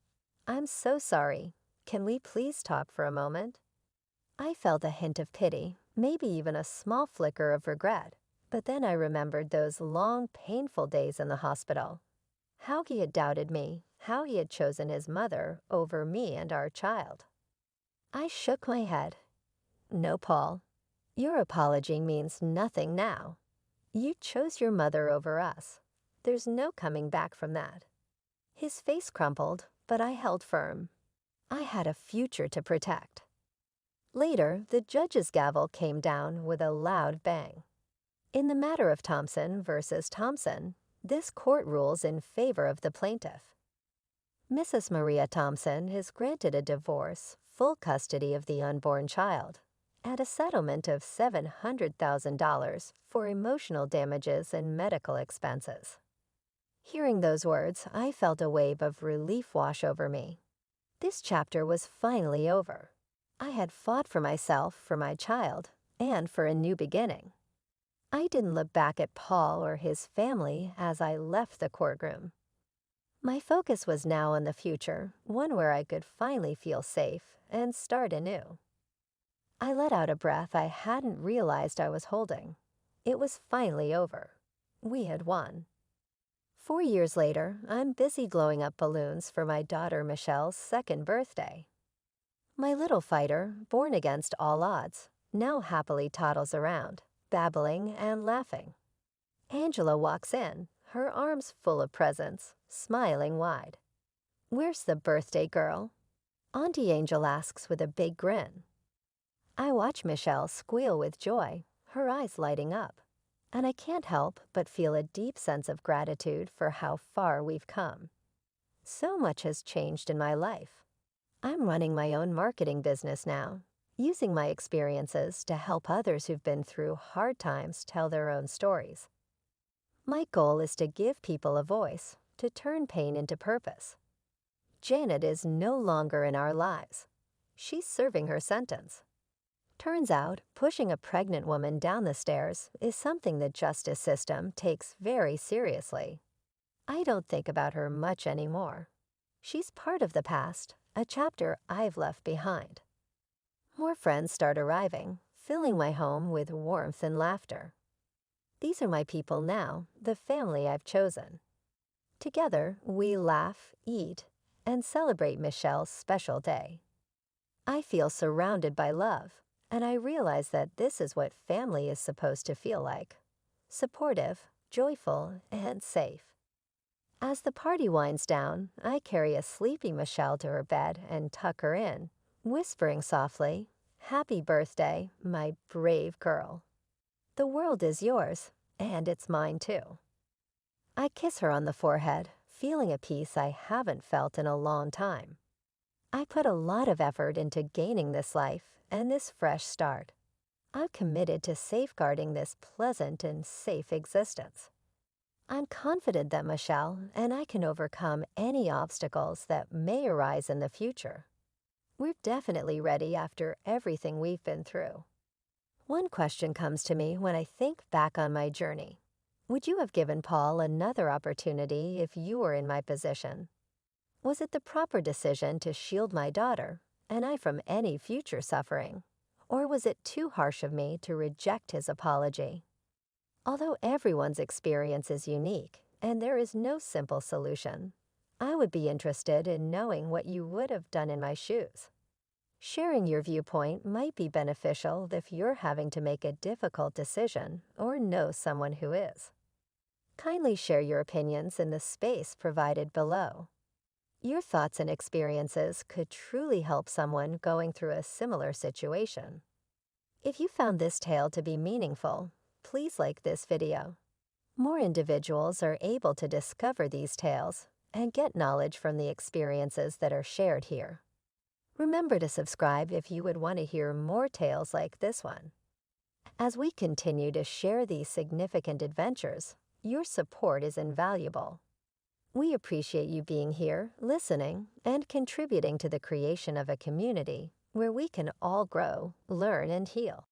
I'm so sorry. Can we please talk for a moment?" I felt a hint of pity, maybe even a small flicker of regret, but then I remembered those long, painful days in the hospital. How he had doubted me, how he had chosen his mother over me and our child. I shook my head. "No, Paul. Your apology means nothing now. You chose your mother over us. There's no coming back from that." His face crumpled, but I held firm. I had a future to protect. Later, the judge's gavel came down with a loud bang. In the matter of Thompson versus Thompson, this court rules in favor of the plaintiff. Mrs. Maria Thompson is granted a divorce, full custody of the unborn child, and a settlement of $700,000 for emotional damages and medical expenses. Hearing those words, I felt a wave of relief wash over me. This chapter was finally over. I had fought for myself, for my child, and for a new beginning. I didn't look back at Paul or his family as I left the courtroom. My focus was now on the future, one where I could finally feel safe and start anew. I let out a breath I hadn't realized I was holding. It was finally over. We had won. 4 years later, I'm busy blowing up balloons for my daughter Michelle's second birthday. My little fighter, born against all odds, now happily toddles around, babbling and laughing. Angela walks in, her arms full of presents, smiling wide. "Where's the birthday girl?" Auntie Angel asks with a big grin. I watch Michelle squeal with joy, her eyes lighting up, and I can't help but feel a deep sense of gratitude for how far we've come. So much has changed in my life. I'm running my own marketing business now, using my experiences to help others who've been through hard times tell their own stories. My goal is to give people a voice, to turn pain into purpose. Janet is no longer in our lives. She's serving her sentence. Turns out, pushing a pregnant woman down the stairs is something the justice system takes very seriously. I don't think about her much anymore. She's part of the past, a chapter I've left behind. More friends start arriving, filling my home with warmth and laughter. These are my people now, the family I've chosen. Together, we laugh, eat, and celebrate Michelle's special day. I feel surrounded by love, and I realize that this is what family is supposed to feel like: supportive, joyful, and safe. As the party winds down, I carry a sleepy Michelle to her bed and tuck her in, whispering softly, "Happy birthday, my brave girl. The world is yours, and it's mine too." I kiss her on the forehead, feeling a peace I haven't felt in a long time. I put a lot of effort into gaining this life and this fresh start. I'm committed to safeguarding this pleasant and safe existence. I'm confident that Michelle and I can overcome any obstacles that may arise in the future. We're definitely ready after everything we've been through. One question comes to me when I think back on my journey. Would you have given Paul another opportunity if you were in my position? Was it the proper decision to shield my daughter and I from any future suffering? Or was it too harsh of me to reject his apology? Although everyone's experience is unique and there is no simple solution, I would be interested in knowing what you would have done in my shoes. Sharing your viewpoint might be beneficial if you're having to make a difficult decision or know someone who is. Kindly share your opinions in the space provided below. Your thoughts and experiences could truly help someone going through a similar situation. If you found this tale to be meaningful, please like this video. More individuals are able to discover these tales and get knowledge from the experiences that are shared here. Remember to subscribe if you would want to hear more tales like this one. As we continue to share these significant adventures, your support is invaluable. We appreciate you being here, listening, and contributing to the creation of a community where we can all grow, learn, and heal.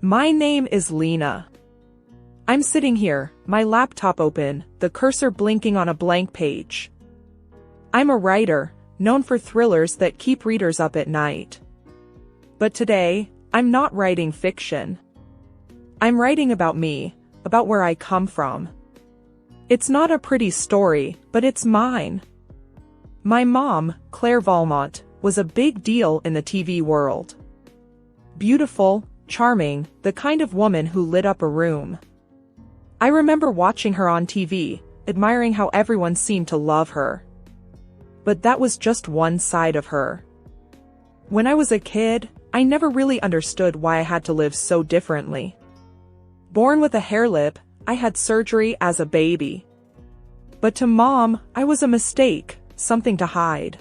My name is Lena. I'm sitting here, my laptop open, the cursor blinking on a blank page. I'm a writer, known for thrillers that keep readers up at night. But today, I'm not writing fiction. I'm writing about me, about where I come from. It's not a pretty story, but it's mine. My mom, Claire Valmont, was a big deal in the TV world. Beautiful, charming, the kind of woman who lit up a room. I remember watching her on TV, admiring how everyone seemed to love her. But that was just one side of her. When I was a kid, I never really understood why I had to live so differently. Born with a hair lip, I had surgery as a baby. But to Mom, I was a mistake, something to hide.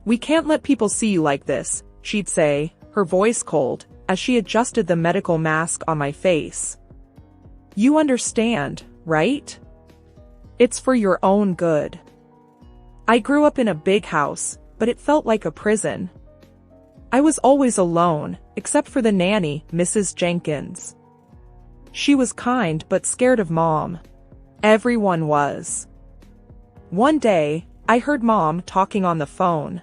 "We can't let people see you like this," she'd say, her voice cold, as she adjusted the medical mask on my face. "You understand, right? It's for your own good." I grew up in a big house, but it felt like a prison. I was always alone, except for the nanny, Mrs. Jenkins. She was kind but scared of Mom. Everyone was. One day, I heard Mom talking on the phone.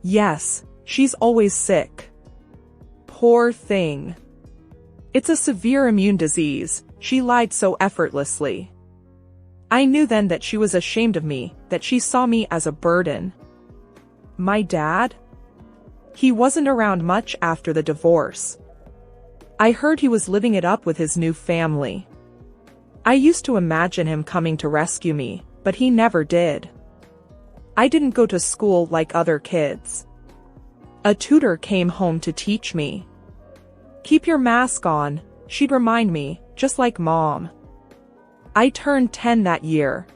"Yes, she's always sick. Poor thing. It's a severe immune disease," she lied so effortlessly. I knew then that she was ashamed of me, that she saw me as a burden. My dad? He wasn't around much after the divorce. I heard he was living it up with his new family. I used to imagine him coming to rescue me, but he never did. I didn't go to school like other kids. A tutor came home to teach me. "Keep your mask on," she'd remind me, just like Mom. I turned 10 that year.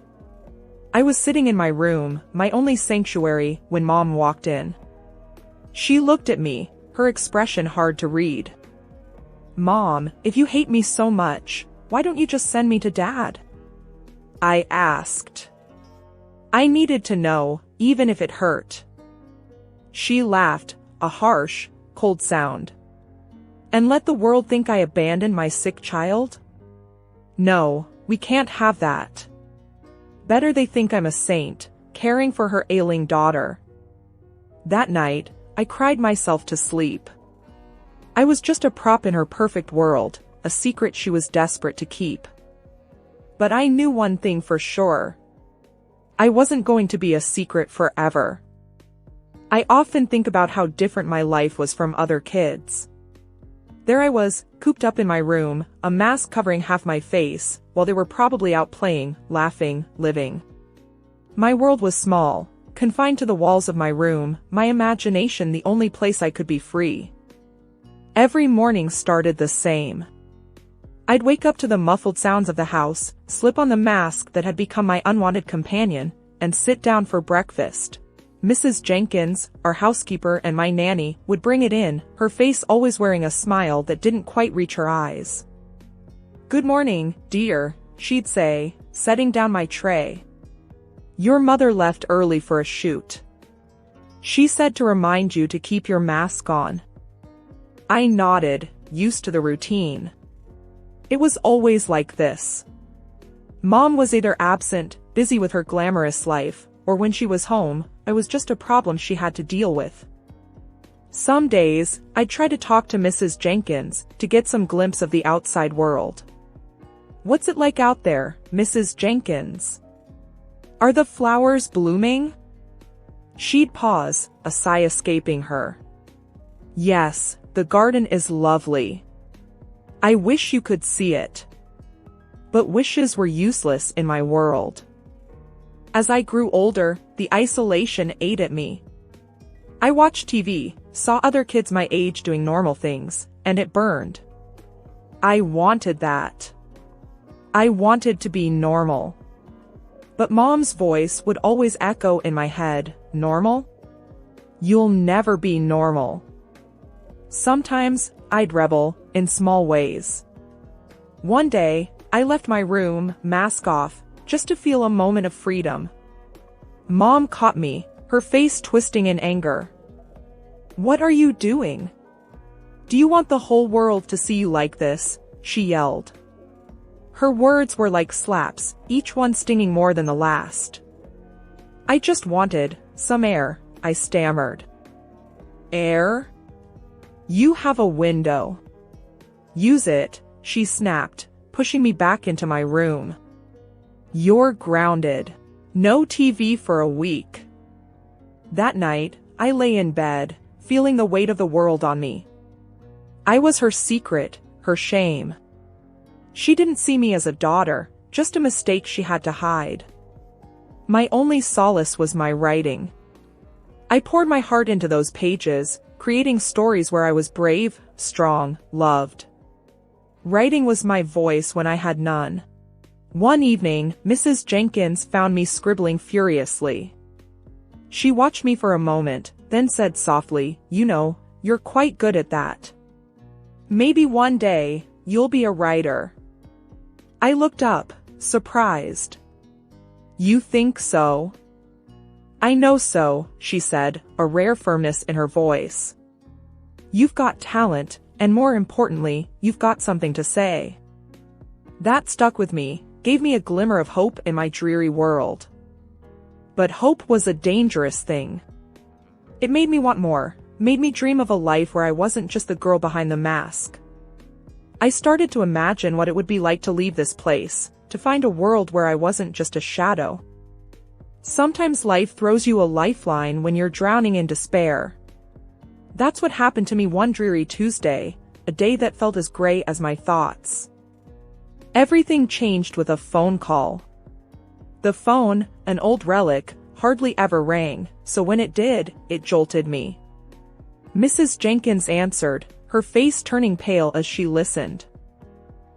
I was sitting in my room, my only sanctuary, when Mom walked in. She looked at me, her expression hard to read. "Mom, if you hate me so much, why don't you just send me to Dad?" I asked. I needed to know, even if it hurt. She laughed, a harsh, cold sound. "And let the world think I abandoned my sick child? No, we can't have that. Better they think I'm a saint, caring for her ailing daughter." That night, I cried myself to sleep. I was just a prop in her perfect world, a secret she was desperate to keep. But I knew one thing for sure. I wasn't going to be a secret forever. I often think about how different my life was from other kids. There I was, cooped up in my room, a mask covering half my face, while they were probably out playing, laughing, living. My world was small, confined to the walls of my room, my imagination the only place I could be free. Every morning started the same. I'd wake up to the muffled sounds of the house, slip on the mask that had become my unwanted companion, and sit down for breakfast. Mrs. Jenkins, our housekeeper and my nanny, would bring it in, her face always wearing a smile that didn't quite reach her eyes. "Good morning, dear," she'd say, setting down my tray. "Your mother left early for a shoot. She said to remind you to keep your mask on." I nodded, used to the routine. It was always like this. Mom was either absent, busy with her glamorous life, or when she was home, I was just a problem she had to deal with. Some days, I'd try to talk to Mrs. Jenkins to get some glimpse of the outside world. "What's it like out there, Mrs. Jenkins? Are the flowers blooming?" She'd pause, a sigh escaping her. "Yes, the garden is lovely. I wish you could see it." But wishes were useless in my world. As I grew older, the isolation ate at me. I watched TV, saw other kids my age doing normal things, and it burned. I wanted that. I wanted to be normal. But Mom's voice would always echo in my head, "Normal? You'll never be normal." Sometimes, I'd rebel, in small ways. One day, I left my room, mask off, just to feel a moment of freedom. Mom caught me, her face twisting in anger. "What are you doing?" Do you want the whole world to see you like this? She yelled. Her words were like slaps, each one stinging more than the last. I just wanted some air, I stammered. Air? You have a window. Use it, she snapped, pushing me back into my room. You're grounded. No TV for a week. That night, I lay in bed, feeling the weight of the world on me. I was her secret, her shame. She didn't see me as a daughter, just a mistake she had to hide. My only solace was my writing. I poured my heart into those pages, creating stories where I was brave, strong, loved. Writing was my voice when I had none. One evening, Mrs. Jenkins found me scribbling furiously. She watched me for a moment, then said softly, "You know, you're quite good at that. Maybe one day, you'll be a writer." I looked up, surprised. "You think so?" "I know so," she said, a rare firmness in her voice. "You've got talent, and more importantly, you've got something to say." That stuck with me, gave me a glimmer of hope in my dreary world. But hope was a dangerous thing. It made me want more, made me dream of a life where I wasn't just the girl behind the mask. I started to imagine what it would be like to leave this place, to find a world where I wasn't just a shadow. Sometimes life throws you a lifeline when you're drowning in despair. That's what happened to me one dreary Tuesday, a day that felt as gray as my thoughts. Everything changed with a phone call. The phone, an old relic, hardly ever rang, so when it did, it jolted me. Mrs. Jenkins answered, her face turning pale as she listened.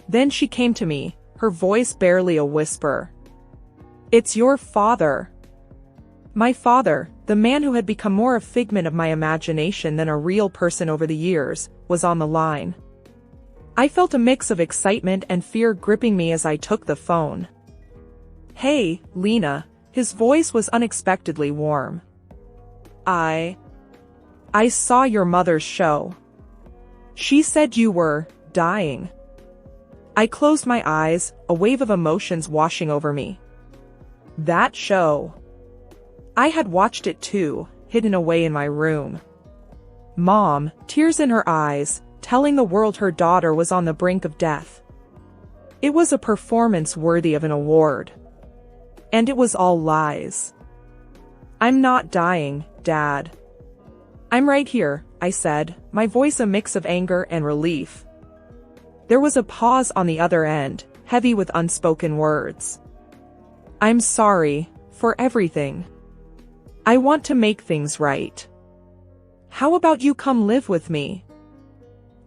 Then she came to me, her voice barely a whisper. "It's your father." My father, the man who had become more a figment of my imagination than a real person over the years, was on the line. I felt a mix of excitement and fear gripping me as I took the phone. "Hey, Lena," his voice was unexpectedly warm. I saw your mother's show. She said you were dying." I closed my eyes, a wave of emotions washing over me. That show. I had watched it too, hidden away in my room. Mom, tears in her eyes, telling the world her daughter was on the brink of death. It was a performance worthy of an award. And it was all lies. "I'm not dying, Dad." "I'm right here," I said, my voice a mix of anger and relief. There was a pause on the other end, heavy with unspoken words. "I'm sorry for everything. I want to make things right. How about you come live with me?"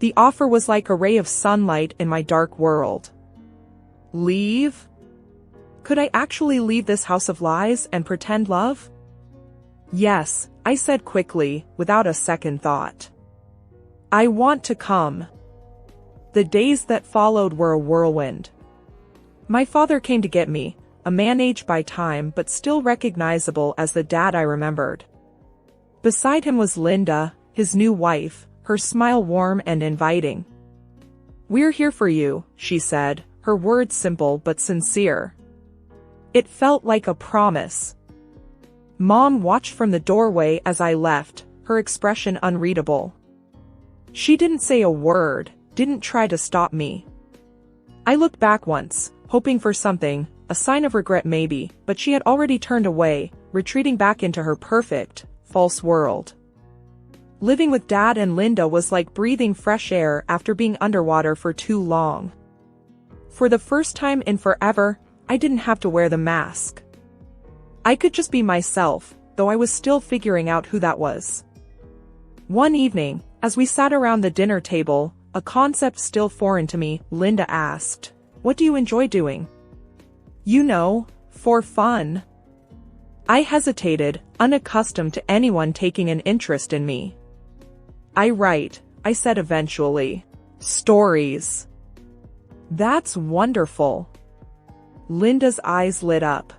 The offer was like a ray of sunlight in my dark world. Leave? Could I actually leave this house of lies and pretend love? "Yes," I said quickly, without a second thought. "I want to come." The days that followed were a whirlwind. My father came to get me, a man aged by time but still recognizable as the dad I remembered. Beside him was Linda, his new wife, her smile warm and inviting. "We're here for you," she said, her words simple but sincere. It felt like a promise. Mom watched from the doorway as I left, her expression unreadable. She didn't say a word, didn't try to stop me. I looked back once, hoping for something, a sign of regret maybe, but she had already turned away, retreating back into her perfect, false world. Living with Dad and Linda was like breathing fresh air after being underwater for too long. For the first time in forever, I didn't have to wear the mask. I could just be myself, though I was still figuring out who that was. One evening, as we sat around the dinner table, a concept still foreign to me, Linda asked, "What do you enjoy doing?" "You know, for fun." I hesitated, unaccustomed to anyone taking an interest in me. "I write," I said eventually. "Stories." "That's wonderful." Linda's eyes lit up.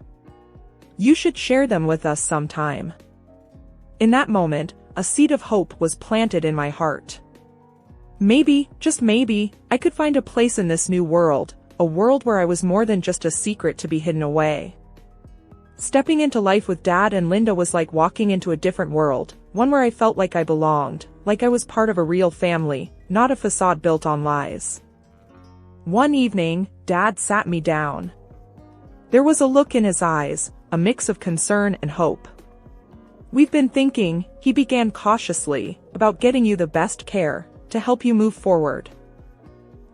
"You should share them with us sometime." In that moment, a seed of hope was planted in my heart. Maybe, just maybe, I could find a place in this new world, a world where I was more than just a secret to be hidden away. Stepping into life with Dad and Linda was like walking into a different world, one where I felt like I belonged, like I was part of a real family, not a facade built on lies. One evening, Dad sat me down. There was a look in his eyes, a mix of concern and hope. "We've been thinking," he began cautiously, "about getting you the best care, to help you move forward."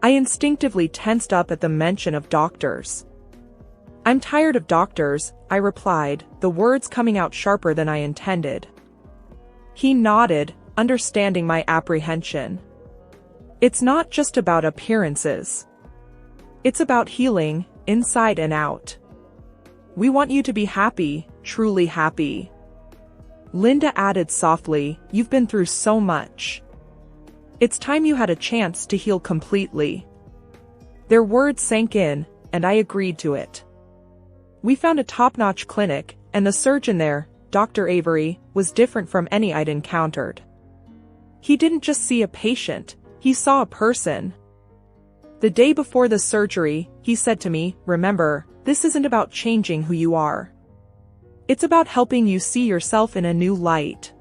I instinctively tensed up at the mention of doctors. "I'm tired of doctors," I replied, the words coming out sharper than I intended. He nodded, understanding my apprehension. "It's not just about appearances. It's about healing, inside and out. We want you to be happy, truly happy." Linda added softly, "You've been through so much. It's time you had a chance to heal completely." Their words sank in, and I agreed to it. We found a top-notch clinic, and the surgeon there, Dr. Avery, was different from any I'd encountered. He didn't just see a patient, he saw a person. The day before the surgery, he said to me, "Remember, this isn't about changing who you are. It's about helping you see yourself in a new light."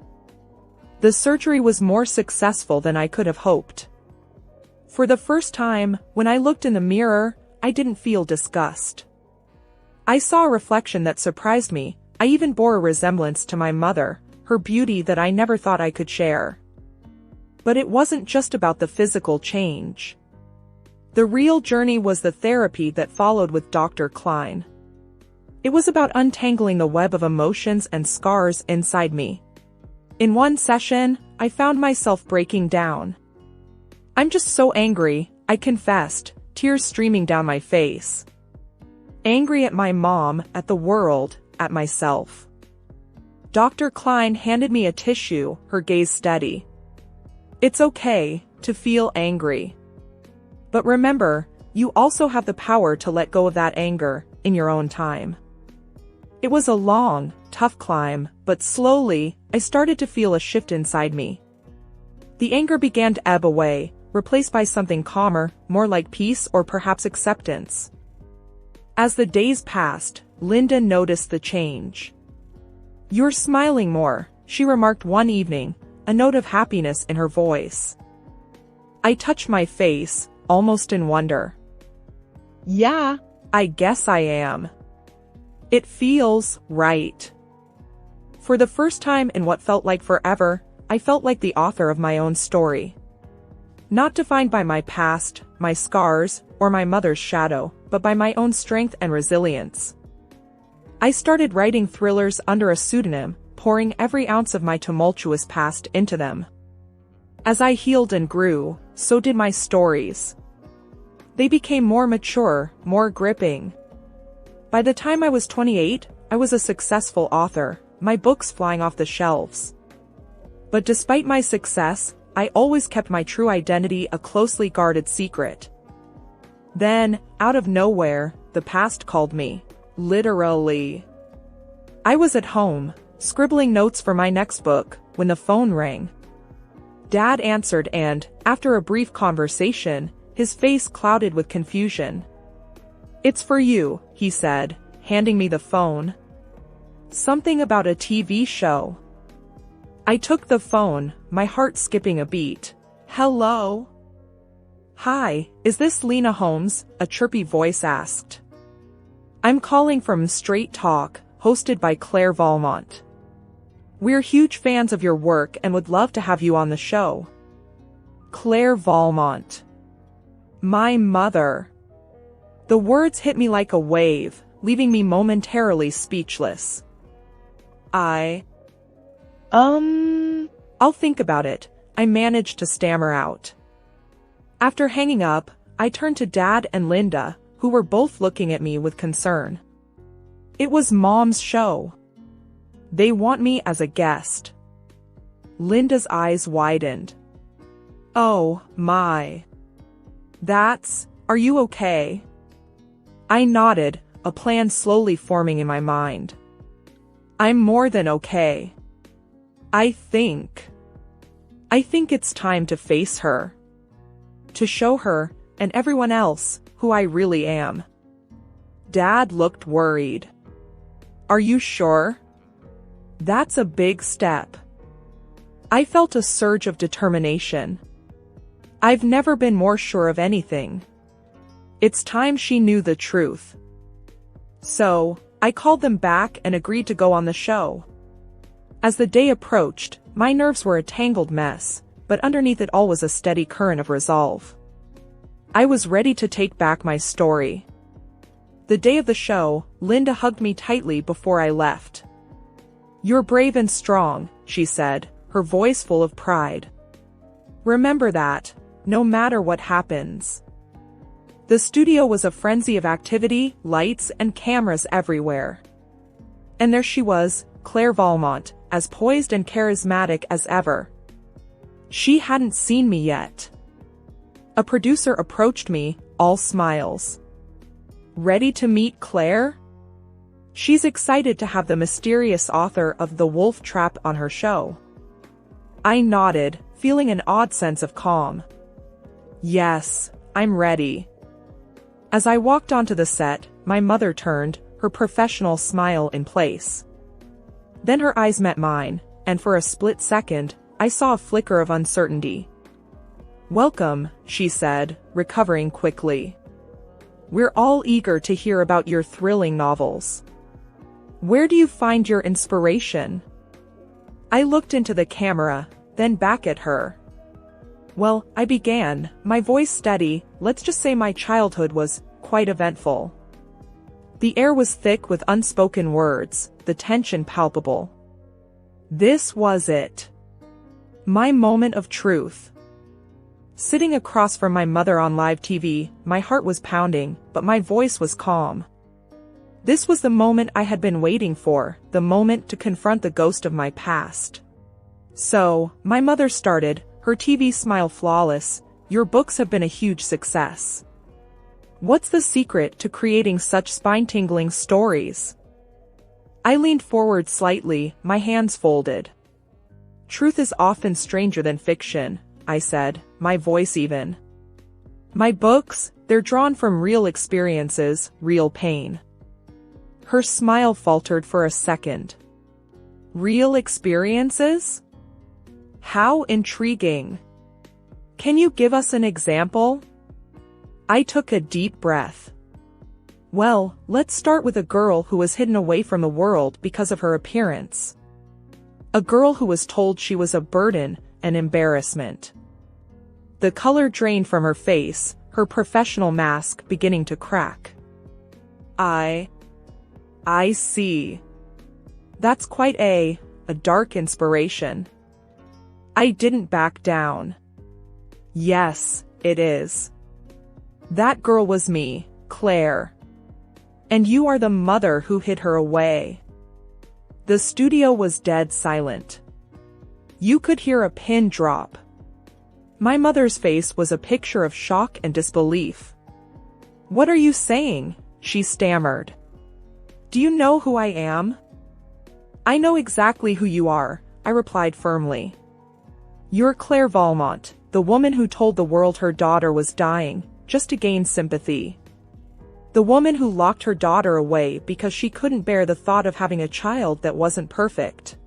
The surgery was more successful than I could have hoped. For the first time, when I looked in the mirror, I didn't feel disgust. I saw a reflection that surprised me. I even bore a resemblance to my mother, her beauty that I never thought I could share. But it wasn't just about the physical change. The real journey was the therapy that followed with Dr. Klein. It was about untangling the web of emotions and scars inside me. In one session, I found myself breaking down. "I'm just so angry," I confessed, tears streaming down my face. Angry at my mom, at the world, at myself. Dr. Klein handed me a tissue, her gaze steady. "It's okay to feel angry. But remember, you also have the power to let go of that anger, in your own time." It was a long, tough climb, but slowly, I started to feel a shift inside me. The anger began to ebb away, replaced by something calmer, more like peace or perhaps acceptance. As the days passed, Linda noticed the change. "You're smiling more," she remarked one evening, a note of happiness in her voice. I touched my face, almost in wonder. "Yeah, I guess I am. It feels right." For the first time in what felt like forever, I felt like the author of my own story. Not defined by my past, my scars, or my mother's shadow, but by my own strength and resilience. I started writing thrillers under a pseudonym, pouring every ounce of my tumultuous past into them. As I healed and grew, so did my stories. They became more mature, more gripping. By the time I was 28, I was a successful author, my books flying off the shelves. But despite my success, I always kept my true identity a closely guarded secret. Then, out of nowhere, the past called me. Literally. I was at home, scribbling notes for my next book, when the phone rang. Dad answered and, after a brief conversation, his face clouded with confusion. "It's for you," he said, handing me the phone. "Something about a TV show." I took the phone, my heart skipping a beat. "Hello?" "Hi, is this Lena Holmes?" a chirpy voice asked. "I'm calling from Straight Talk, hosted by Claire Valmont. We're huge fans of your work and would love to have you on the show." Claire Valmont. My mother. The words hit me like a wave, leaving me momentarily speechless. I'll think about it," I managed to stammer out. After hanging up, I turned to Dad and Linda, who were both looking at me with concern. It was Mom's show. They want me as a guest. Linda's eyes widened. "Oh, my. Are you okay?" I nodded, a plan slowly forming in my mind. "I'm more than okay. I think it's time to face her." to show her, and everyone else, who I really am. Dad looked worried. Are you sure? That's a big step. I felt a surge of determination. I've never been more sure of anything. It's time she knew the truth. So, I called them back and agreed to go on the show. As the day approached, my nerves were a tangled mess, but underneath it all was a steady current of resolve. I was ready to take back my story. The day of the show, Linda hugged me tightly before I left. You're brave and strong, she said, her voice full of pride. Remember that, no matter what happens. The studio was a frenzy of activity, lights, and cameras everywhere. And there she was, Claire Valmont, as poised and charismatic as ever. She hadn't seen me yet. A producer approached me, all smiles. Ready to meet Claire? She's excited to have the mysterious author of The Wolf Trap on her show. I nodded, feeling an odd sense of calm. Yes, I'm ready. As I walked onto the set, my mother turned, her professional smile in place. Then her eyes met mine, and for a split second, I saw a flicker of uncertainty. Welcome, she said, recovering quickly. We're all eager to hear about your thrilling novels. Where do you find your inspiration? I looked into the camera, then back at her. Well, I began, my voice steady. Let's just say my childhood was quite eventful. The air was thick with unspoken words, the tension palpable. This was it. My moment of truth. Sitting across from my mother on live TV, my heart was pounding, but my voice was calm. This was the moment I had been waiting for, the moment to confront the ghost of my past. So, my mother started, her TV smile flawless. Your books have been a huge success. What's the secret to creating such spine-tingling stories? I leaned forward slightly, my hands folded. Truth is often stranger than fiction, I said, my voice even. My books, they're drawn from real experiences, real pain. Her smile faltered for a second. Real experiences? How intriguing. Can you give us an example? I took a deep breath. Well, let's start with a girl who was hidden away from the world because of her appearance. A girl who was told she was a burden, an embarrassment. The color drained from her face, her professional mask beginning to crack. I see. That's quite a dark inspiration. I didn't back down. Yes, it is. That girl was me, Claire. And you are the mother who hid her away. The studio was dead silent. You could hear a pin drop. My mother's face was a picture of shock and disbelief. What are you saying? She stammered. Do you know who I am? I know exactly who you are, I replied firmly. You're Claire Valmont, the woman who told the world her daughter was dying, just to gain sympathy. The woman who locked her daughter away because she couldn't bear the thought of having a child that wasn't perfect.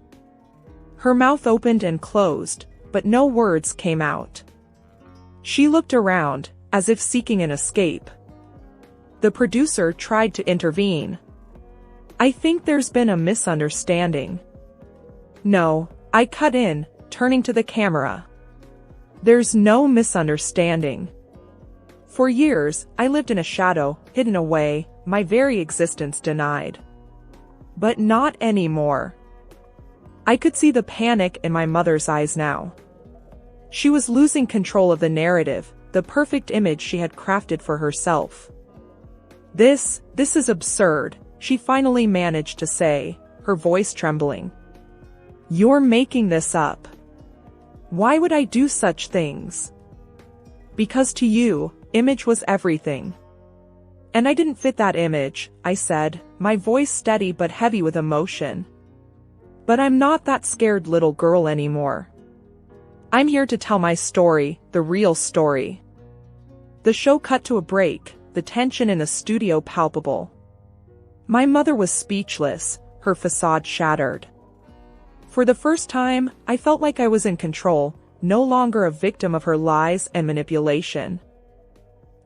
Her mouth opened and closed, but no words came out. She looked around, as if seeking an escape. The producer tried to intervene. I think there's been a misunderstanding. No, I cut in, turning to the camera. There's no misunderstanding. For years, I lived in a shadow, hidden away, my very existence denied. But not anymore. I could see the panic in my mother's eyes now. She was losing control of the narrative, the perfect image she had crafted for herself. This is absurd, she finally managed to say, her voice trembling. You're making this up. Why would I do such things? Because to you, image was everything. And I didn't fit that image, I said, my voice steady but heavy with emotion. But I'm not that scared little girl anymore. I'm here to tell my story, the real story. The show cut to a break, the tension in the studio palpable. My mother was speechless, her facade shattered. For the first time, I felt like I was in control, no longer a victim of her lies and manipulation.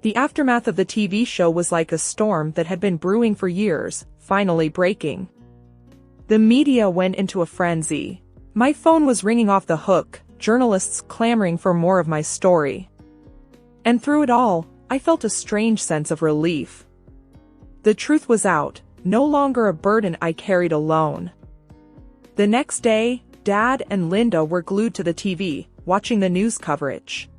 The aftermath of the TV show was like a storm that had been brewing for years, finally breaking. The media went into a frenzy. My phone was ringing off the hook, journalists clamoring for more of my story. And through it all, I felt a strange sense of relief. The truth was out, no longer a burden I carried alone. The next day, Dad and Linda were glued to the TV, watching the news coverage.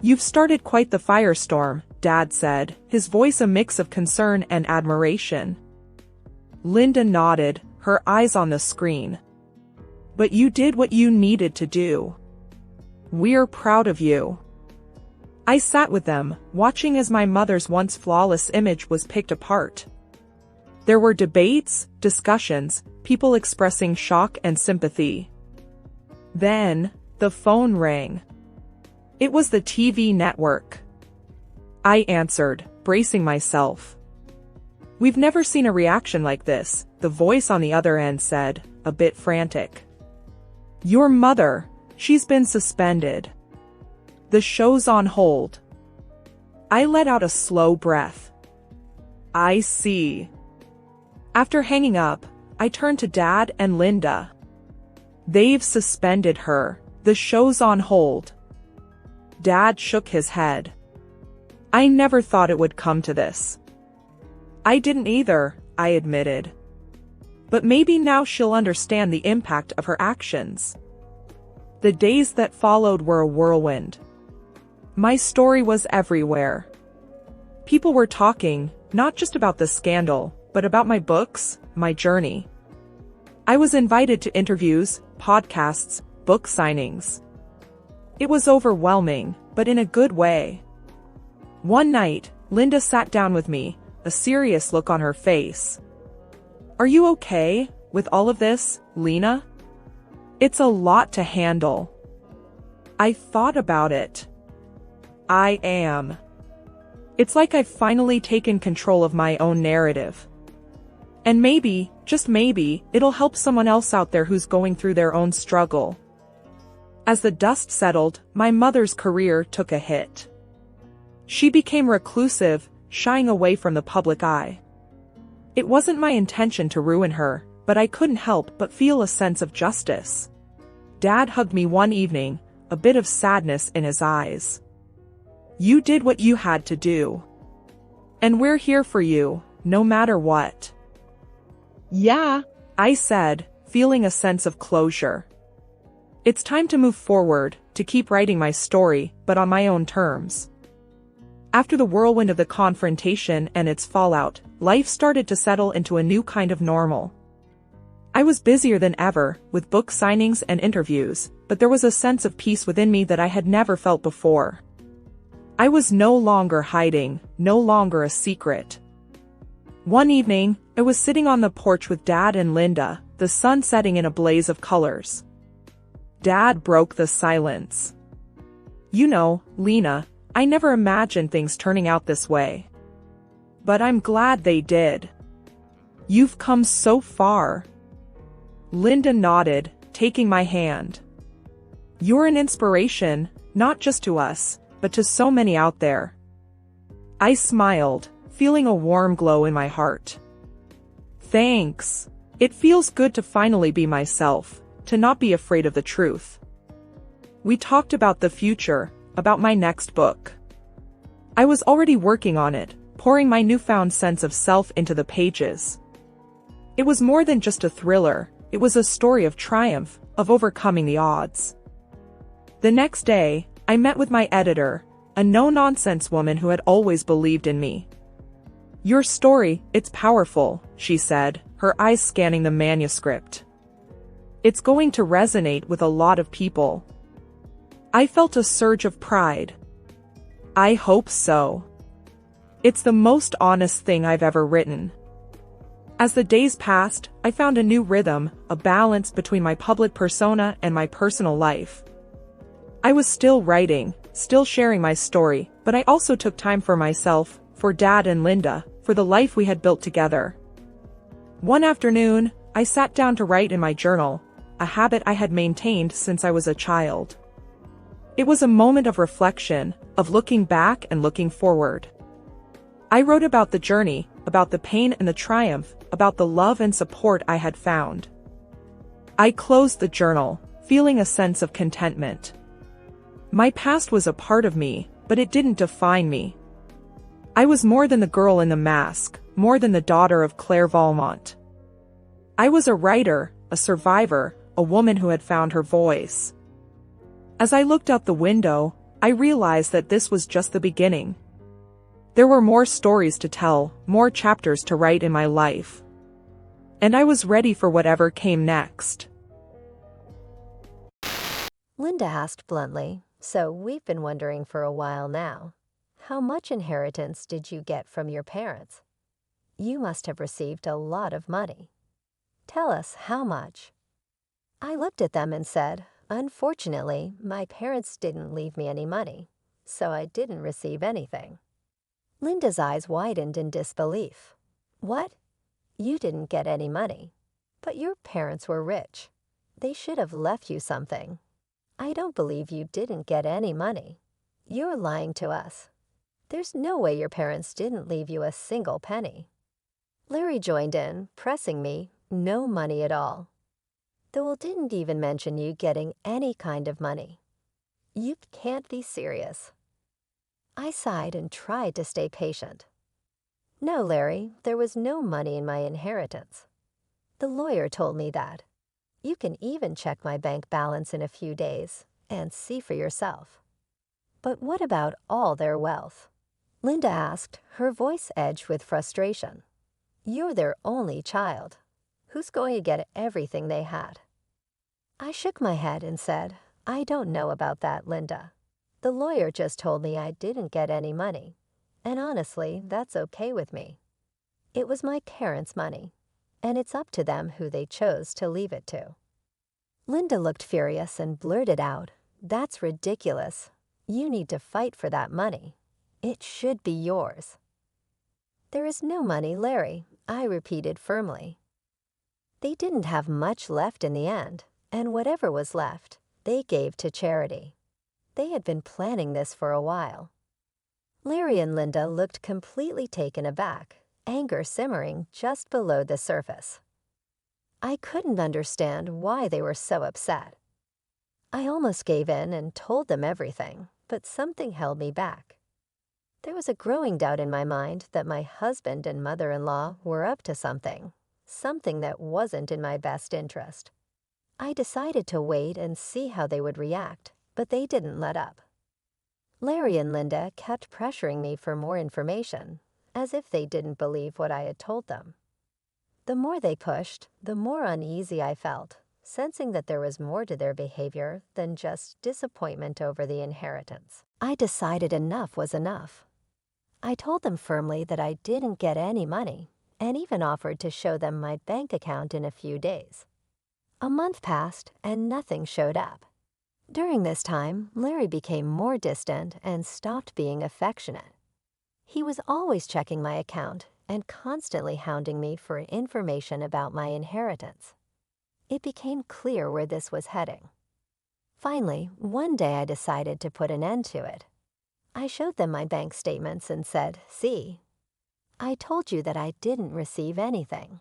"You've started quite the firestorm," Dad said, his voice a mix of concern and admiration. Linda nodded, her eyes on the screen. "But you did what you needed to do. We're proud of you." I sat with them, watching as my mother's once flawless image was picked apart. There were debates, discussions, people expressing shock and sympathy. Then, the phone rang. It was the TV network. I answered, bracing myself. "We've never seen a reaction like this," the voice on the other end said, a bit frantic. "Your mother, she's been suspended. The show's on hold." I let out a slow breath. "I see." After hanging up, I turned to Dad and Linda. "They've suspended her. The show's on hold." Dad shook his head. "I never thought it would come to this." "I didn't either," I admitted. "But maybe now she'll understand the impact of her actions." The days that followed were a whirlwind. My story was everywhere. People were talking, not just about the scandal, but about my books, my journey. I was invited to interviews, podcasts, book signings. It was overwhelming, but in a good way. One night, Linda sat down with me, a serious look on her face. "Are you okay with all of this, Lena? It's a lot to handle." I thought about it. I am. It's like I've finally taken control of my own narrative. And maybe, just maybe, it'll help someone else out there who's going through their own struggle. As the dust settled, my mother's career took a hit. She became reclusive, shying away from the public eye. It wasn't my intention to ruin her, but I couldn't help but feel a sense of justice. Dad hugged me one evening, a bit of sadness in his eyes. "You did what you had to do. And we're here for you, no matter what." "Yeah," I said, feeling a sense of closure. It's time to move forward, to keep writing my story, but on my own terms. After the whirlwind of the confrontation and its fallout, life started to settle into a new kind of normal. I was busier than ever, with book signings and interviews, but there was a sense of peace within me that I had never felt before. I was no longer hiding, no longer a secret. One evening, I was sitting on the porch with Dad and Linda, the sun setting in a blaze of colors. Dad broke the silence. "You know, Lena, I never imagined things turning out this way. But I'm glad they did. You've come so far." Linda nodded, taking my hand. "You're an inspiration, not just to us, but to so many out there." I smiled, feeling a warm glow in my heart. "Thanks. It feels good to finally be myself, to not be afraid of the truth." We talked about the future, about my next book. I was already working on it, pouring my newfound sense of self into the pages. It was more than just a thriller, it was a story of triumph, of overcoming the odds. The next day, I met with my editor, a no-nonsense woman who had always believed in me. "Your story, it's powerful," she said, her eyes scanning the manuscript. "It's going to resonate with a lot of people." I felt a surge of pride. I hope so. It's the most honest thing I've ever written. As the days passed, I found a new rhythm, a balance between my public persona and my personal life. I was still writing, still sharing my story, But I also took time for myself, for Dad and Linda, for the life we had built together. One afternoon, I sat down to write in my journal, a habit I had maintained since I was a child. It was a moment of reflection, of looking back and looking forward. I wrote about the journey, about the pain and the triumph, about the love and support I had found. I closed the journal, feeling a sense of contentment. My past was a part of me, but it didn't define me. I was more than the girl in the mask, more than the daughter of Claire Valmont. I was a writer, a survivor, a woman who had found her voice. As I looked out the window, I realized that this was just the beginning. There were more stories to tell, more chapters to write in my life. And I was ready for whatever came next. Linda asked bluntly, so we've been wondering for a while now. How much inheritance did you get from your parents? You must have received a lot of money. Tell us how much. I looked at them and said, unfortunately, my parents didn't leave me any money, so I didn't receive anything. Linda's eyes widened in disbelief. What? You didn't get any money, but your parents were rich. They should have left you something. I don't believe you didn't get any money. You're lying to us. There's no way your parents didn't leave you a single penny. Larry joined in, pressing me, no money at all. The will didn't even mention you getting any kind of money. You can't be serious. I sighed and tried to stay patient. No, Larry, there was no money in my inheritance. The lawyer told me that. You can even check my bank balance in a few days and see for yourself. But what about all their wealth? Linda asked, her voice edged with frustration. You're their only child. Who's going to get everything they had? I shook my head and said, I don't know about that, Linda. The lawyer just told me I didn't get any money, and honestly, that's okay with me. It was my parents' money, and it's up to them who they chose to leave it to. Linda looked furious and blurted out, That's ridiculous. You need to fight for that money. It should be yours. There is no money, Larry, I repeated firmly. They didn't have much left in the end, and whatever was left, they gave to charity. They had been planning this for a while. Larry and Linda looked completely taken aback, anger simmering just below the surface. I couldn't understand why they were so upset. I almost gave in and told them everything, but something held me back. There was a growing doubt in my mind that my husband and mother-in-law were up to something that wasn't in my best interest. I decided to wait and see how they would react, but they didn't let up. Larry and Linda kept pressuring me for more information, as if they didn't believe what I had told them. The more they pushed, the more uneasy I felt, sensing that there was more to their behavior than just disappointment over the inheritance. I decided enough was enough. I told them firmly that I didn't get any money, and even offered to show them my bank account in a few days. A month passed, and nothing showed up. During this time, Larry became more distant and stopped being affectionate. He was always checking my account and constantly hounding me for information about my inheritance. It became clear where this was heading. Finally, one day I decided to put an end to it. I showed them my bank statements and said, See, I told you that I didn't receive anything.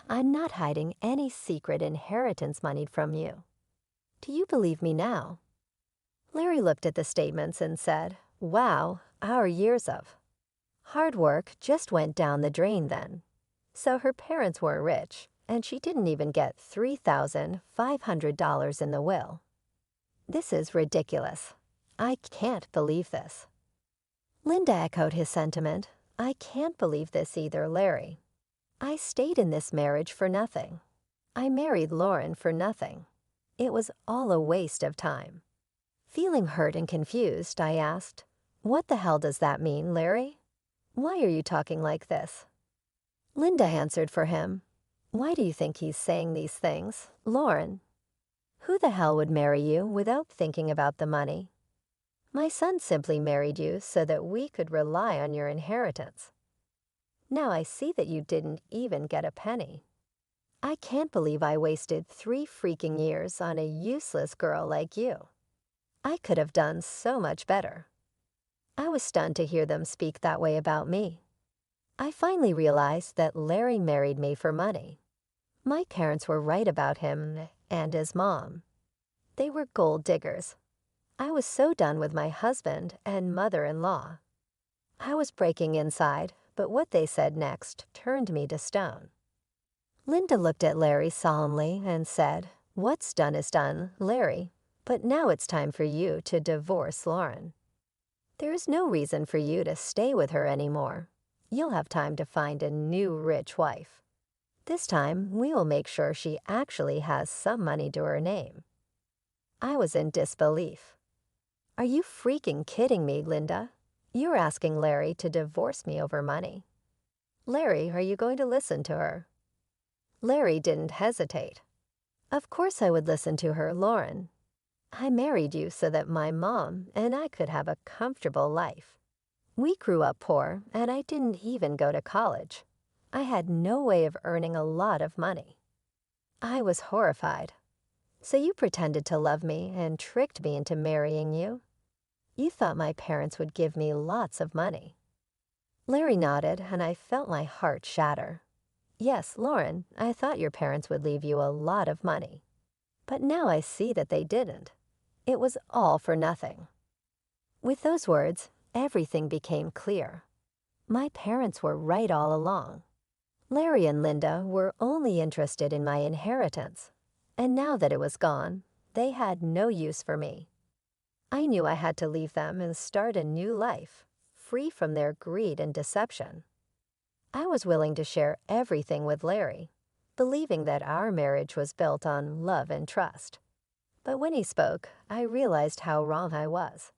I'm not hiding any secret inheritance money from you. Do you believe me now? Larry looked at the statements and said, Wow, our years of hard work just went down the drain then. So her parents weren't rich, and she didn't even get $3,500 in the will. This is ridiculous. I can't believe this. Linda echoed his sentiment. I can't believe this either, Larry. I stayed in this marriage for nothing. I married Lauren for nothing. It was all a waste of time. Feeling hurt and confused, I asked, What the hell does that mean, Larry? Why are you talking like this? Linda answered for him. Why do you think he's saying these things, Lauren? Who the hell would marry you without thinking about the money? My son simply married you so that we could rely on your inheritance. Now I see that you didn't even get a penny. I can't believe I wasted 3 freaking years on a useless girl like you. I could have done so much better." I was stunned to hear them speak that way about me. I finally realized that Larry married me for money. My parents were right about him and his mom. They were gold diggers. I was so done with my husband and mother-in-law. I was breaking inside, but what they said next turned me to stone. Linda looked at Larry solemnly and said, "What's done is done, Larry, but now it's time for you to divorce Lauren. There is no reason for you to stay with her anymore. You'll have time to find a new rich wife. This time, we will make sure she actually has some money to her name." I was in disbelief. "Are you freaking kidding me, Linda? You're asking Larry to divorce me over money. Larry, are you going to listen to her?" Larry didn't hesitate. "Of course I would listen to her, Lauren. I married you so that my mom and I could have a comfortable life. We grew up poor, and I didn't even go to college. I had no way of earning a lot of money." I was horrified. "So you pretended to love me and tricked me into marrying you? You thought my parents would give me lots of money." Larry nodded, and I felt my heart shatter. "Yes, Lauren, I thought your parents would leave you a lot of money. But now I see that they didn't. It was all for nothing." With those words, everything became clear. My parents were right all along. Larry and Linda were only interested in my inheritance, and now that it was gone, they had no use for me. I knew I had to leave them and start a new life, free from their greed and deception. I was willing to share everything with Larry, believing that our marriage was built on love and trust. But when he spoke, I realized how wrong I was.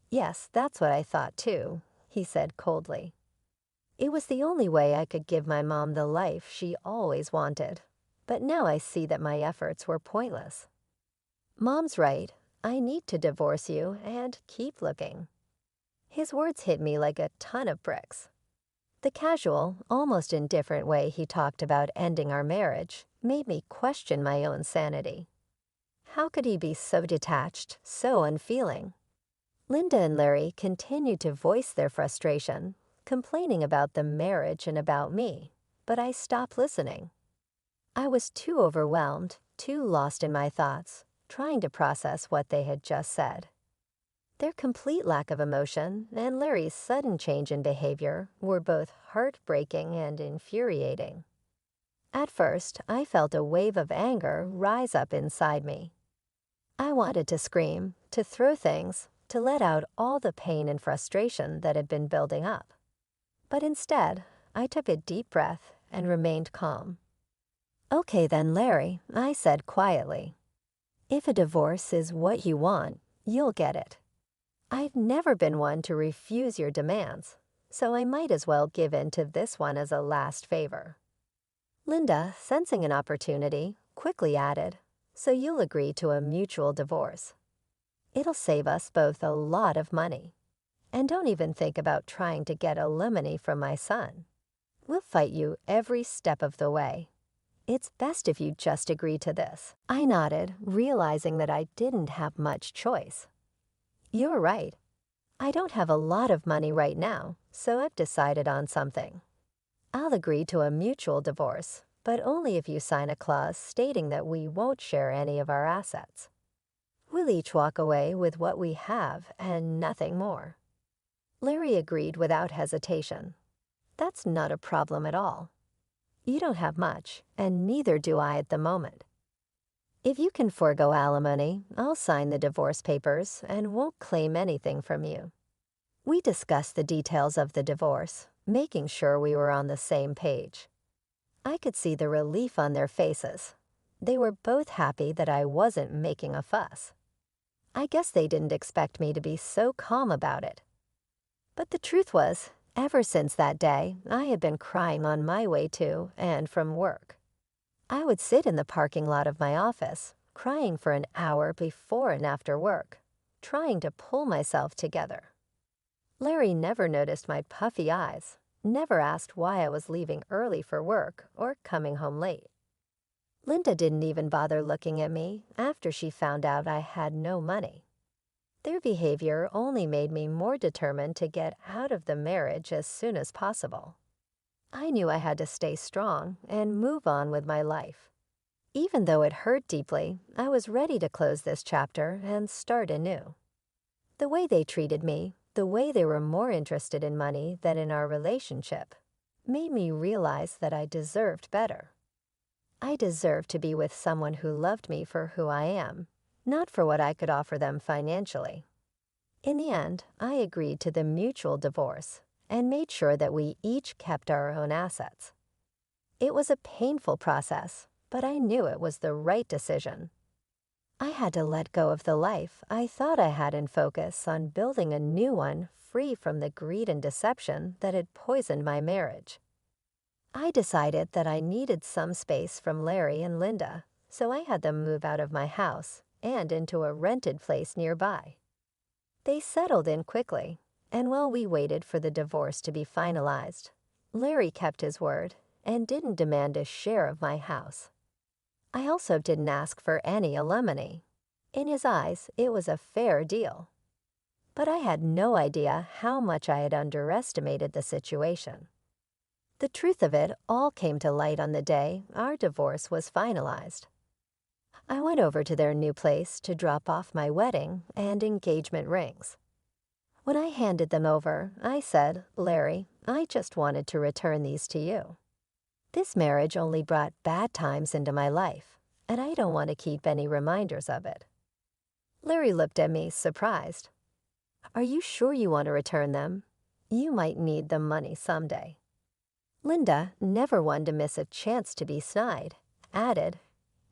"Yes, that's what I thought too," he said coldly. "It was the only way I could give my mom the life she always wanted. But now I see that my efforts were pointless. Mom's right. I need to divorce you and keep looking." His words hit me like a ton of bricks. The casual, almost indifferent way he talked about ending our marriage made me question my own sanity. How could he be so detached, so unfeeling? Linda and Larry continued to voice their frustration, complaining about the marriage and about me, but I stopped listening. I was too overwhelmed, too lost in my thoughts, trying to process what they had just said. Their complete lack of emotion and Larry's sudden change in behavior were both heartbreaking and infuriating. At first, I felt a wave of anger rise up inside me. I wanted to scream, to throw things, to let out all the pain and frustration that had been building up. But instead, I took a deep breath and remained calm. "Okay then, Larry," I said quietly. "If a divorce is what you want, you'll get it. I've never been one to refuse your demands, so I might as well give in to this one as a last favor." Linda, sensing an opportunity, quickly added, "So you'll agree to a mutual divorce. It'll save us both a lot of money. And don't even think about trying to get alimony from my son. We'll fight you every step of the way. It's best if you just agree to this." I nodded, realizing that I didn't have much choice. "You're right. I don't have a lot of money right now, so I've decided on something. I'll agree to a mutual divorce, but only if you sign a clause stating that we won't share any of our assets. We'll each walk away with what we have and nothing more." Larry agreed without hesitation. "That's not a problem at all. You don't have much, and neither do I at the moment. If you can forego alimony, I'll sign the divorce papers and won't claim anything from you." We discussed the details of the divorce, making sure we were on the same page. I could see the relief on their faces. They were both happy that I wasn't making a fuss. I guess they didn't expect me to be so calm about it. But the truth was, ever since that day, I had been crying on my way to and from work. I would sit in the parking lot of my office, crying for an hour before and after work, trying to pull myself together. Larry never noticed my puffy eyes, never asked why I was leaving early for work or coming home late. Linda didn't even bother looking at me after she found out I had no money. Their behavior only made me more determined to get out of the marriage as soon as possible. I knew I had to stay strong and move on with my life. Even though it hurt deeply, I was ready to close this chapter and start anew. The way they treated me, the way they were more interested in money than in our relationship, made me realize that I deserved better. I deserved to be with someone who loved me for who I am, not for what I could offer them financially. In the end, I agreed to the mutual divorce and made sure that we each kept our own assets. It was a painful process, but I knew it was the right decision. I had to let go of the life I thought I had and focus on building a new one free from the greed and deception that had poisoned my marriage. I decided that I needed some space from Larry and Linda, so I had them move out of my house and into a rented place nearby. They settled in quickly, and while we waited for the divorce to be finalized, Larry kept his word and didn't demand a share of my house. I also didn't ask for any alimony. In his eyes, it was a fair deal. But I had no idea how much I had underestimated the situation. The truth of it all came to light on the day our divorce was finalized. I went over to their new place to drop off my wedding and engagement rings. When I handed them over, I said, "Larry, I just wanted to return these to you. This marriage only brought bad times into my life, and I don't want to keep any reminders of it." Larry looked at me, surprised. "Are you sure you want to return them? You might need the money someday." Linda, never one to miss a chance to be snide, added,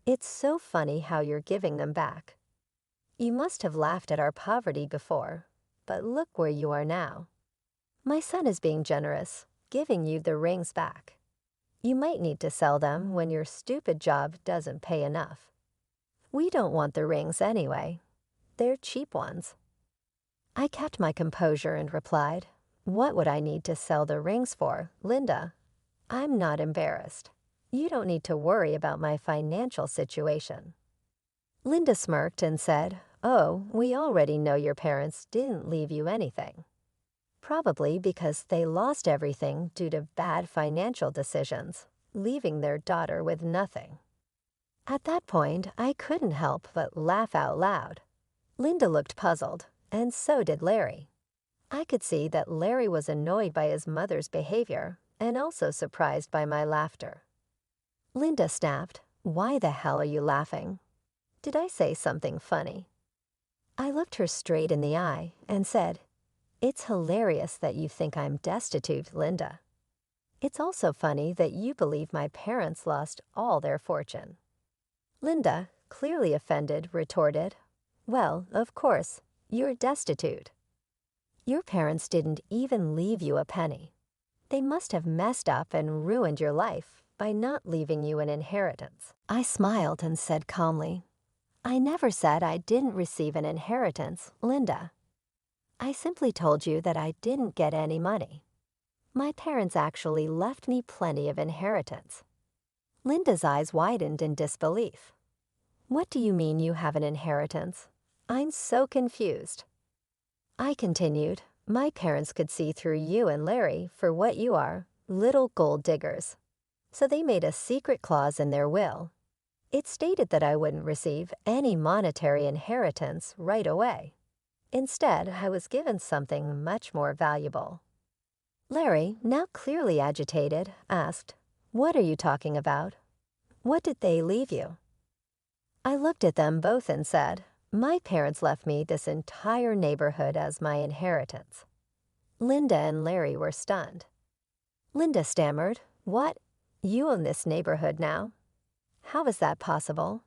"It's so funny how you're giving them back. You must have laughed at our poverty before, but look where you are now. My son is being generous, giving you the rings back. You might need to sell them when your stupid job doesn't pay enough. We don't want the rings anyway. They're cheap ones." I kept my composure and replied, "What would I need to sell the rings for, Linda? I'm not embarrassed. You don't need to worry about my financial situation." Linda smirked and said, "Oh, we already know your parents didn't leave you anything. Probably because they lost everything due to bad financial decisions, leaving their daughter with nothing." At that point, I couldn't help but laugh out loud. Linda looked puzzled, and so did Larry. I could see that Larry was annoyed by his mother's behavior and also surprised by my laughter. Linda snapped, "Why the hell are you laughing? Did I say something funny?" I looked her straight in the eye and said, "It's hilarious that you think I'm destitute, Linda. It's also funny that you believe my parents lost all their fortune." Linda, clearly offended, retorted, "Well, of course, you're destitute. Your parents didn't even leave you a penny. They must have messed up and ruined your life by not leaving you an inheritance." I smiled and said calmly, "I never said I didn't receive an inheritance, Linda. I simply told you that I didn't get any money. My parents actually left me plenty of inheritance." Linda's eyes widened in disbelief. "What do you mean you have an inheritance? I'm so confused." I continued, "My parents could see through you and Larry for what you are, little gold diggers. So they made a secret clause in their will. It stated that I wouldn't receive any monetary inheritance right away. Instead, I was given something much more valuable." Larry, now clearly agitated, asked, "What are you talking about? What did they leave you?" I looked at them both and said, "My parents left me this entire neighborhood as my inheritance." Linda and Larry were stunned. Linda stammered, "What? You own this neighborhood now? How is that possible?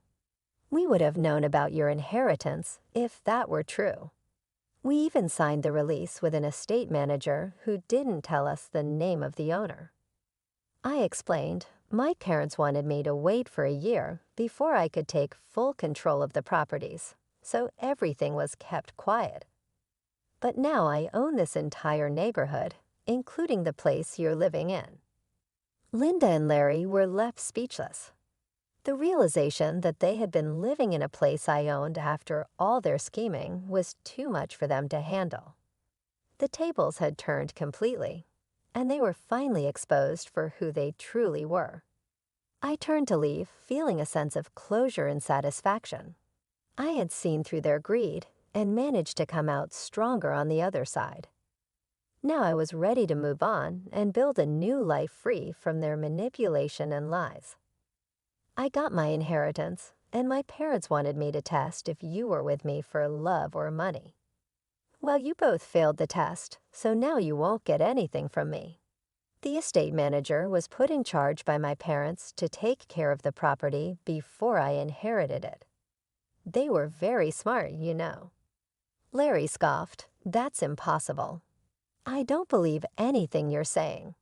We would have known about your inheritance if that were true. We even signed the release with an estate manager who didn't tell us the name of the owner." I explained, "My parents wanted me to wait for a year before I could take full control of the properties, so everything was kept quiet. But now I own this entire neighborhood, including the place you're living in." Linda and Larry were left speechless. The realization that they had been living in a place I owned after all their scheming was too much for them to handle. The tables had turned completely, and they were finally exposed for who they truly were. I turned to leave, feeling a sense of closure and satisfaction. I had seen through their greed and managed to come out stronger on the other side. Now I was ready to move on and build a new life free from their manipulation and lies. I got my inheritance, and my parents wanted me to test if you were with me for love or money. Well, you both failed the test, so now you won't get anything from me. The estate manager was put in charge by my parents to take care of the property before I inherited it. They were very smart, you know." Larry scoffed. "That's impossible. I don't believe anything you're saying.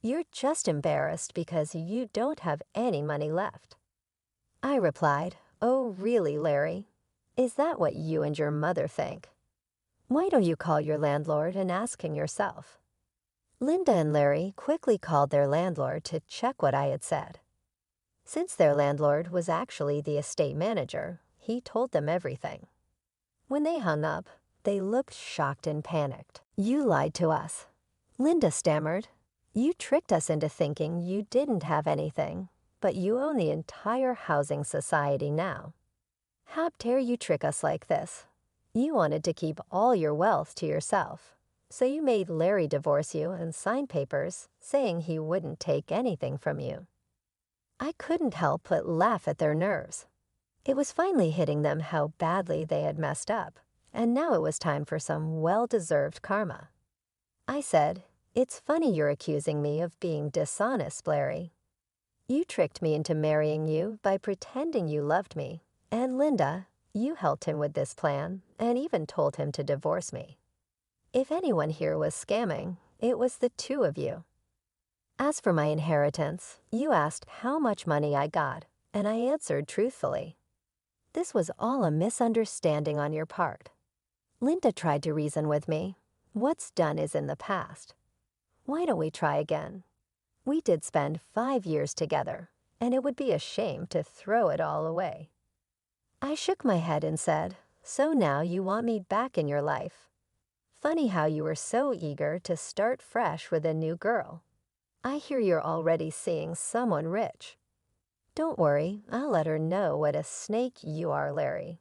You're just embarrassed because you don't have any money left." I replied, "Oh, really, Larry? Is that what you and your mother think? Why don't you call your landlord and ask him yourself?" Linda and Larry quickly called their landlord to check what I had said. Since their landlord was actually the estate manager, he told them everything. When they hung up, they looked shocked and panicked. "You lied to us," Linda stammered. "You tricked us into thinking you didn't have anything, but you own the entire housing society now. How dare you trick us like this? You wanted to keep all your wealth to yourself, so you made Larry divorce you and sign papers saying he wouldn't take anything from you." I couldn't help but laugh at their nerves. It was finally hitting them how badly they had messed up, and now it was time for some well-deserved karma. I said, "It's funny you're accusing me of being dishonest, Larry. You tricked me into marrying you by pretending you loved me, and Linda, you helped him with this plan and even told him to divorce me. If anyone here was scamming, it was the two of you. As for my inheritance, you asked how much money I got, and I answered truthfully. This was all a misunderstanding on your part. Linda tried to reason with me. What's done is in the past. Why don't we try again? We did spend 5 years together, and it would be a shame to throw it all away." I shook my head and said, "So now you want me back in your life. Funny how you were so eager to start fresh with a new girl. I hear you're already seeing someone rich. Don't worry, I'll let her know what a snake you are, Larry."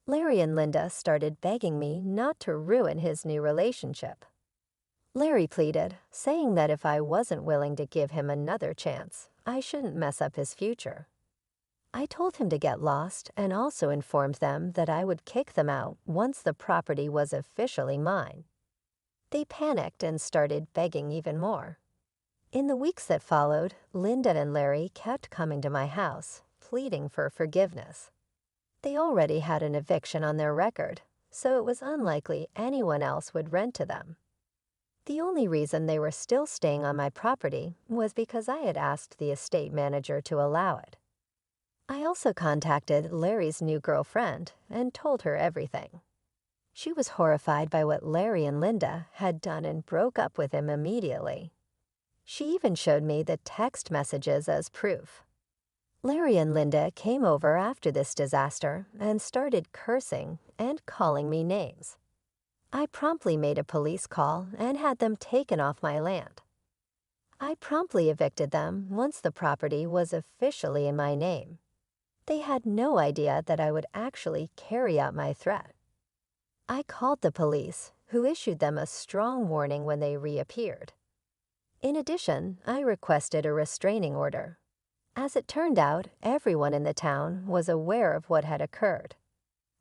Larry and Linda started begging me not to ruin his new relationship. Larry pleaded, saying that if I wasn't willing to give him another chance, I shouldn't mess up his future. I told him to get lost and also informed them that I would kick them out once the property was officially mine. They panicked and started begging even more. In the weeks that followed, Linda and Larry kept coming to my house, pleading for forgiveness. They already had an eviction on their record, so it was unlikely anyone else would rent to them. The only reason they were still staying on my property was because I had asked the estate manager to allow it. I also contacted Larry's new girlfriend and told her everything. She was horrified by what Larry and Linda had done and broke up with him immediately. She even showed me the text messages as proof. Larry and Linda came over after this disaster and started cursing and calling me names. I promptly made a police call and had them taken off my land. I promptly evicted them once the property was officially in my name. They had no idea that I would actually carry out my threat. I called the police, who issued them a strong warning when they reappeared. In addition, I requested a restraining order. As it turned out, everyone in the town was aware of what had occurred.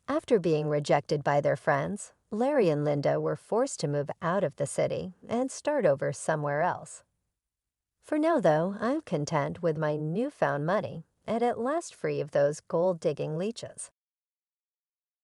After being rejected by their friends, Larry and Linda were forced to move out of the city and start over somewhere else. For now, though, I'm content with my newfound money and at last free of those gold-digging leeches.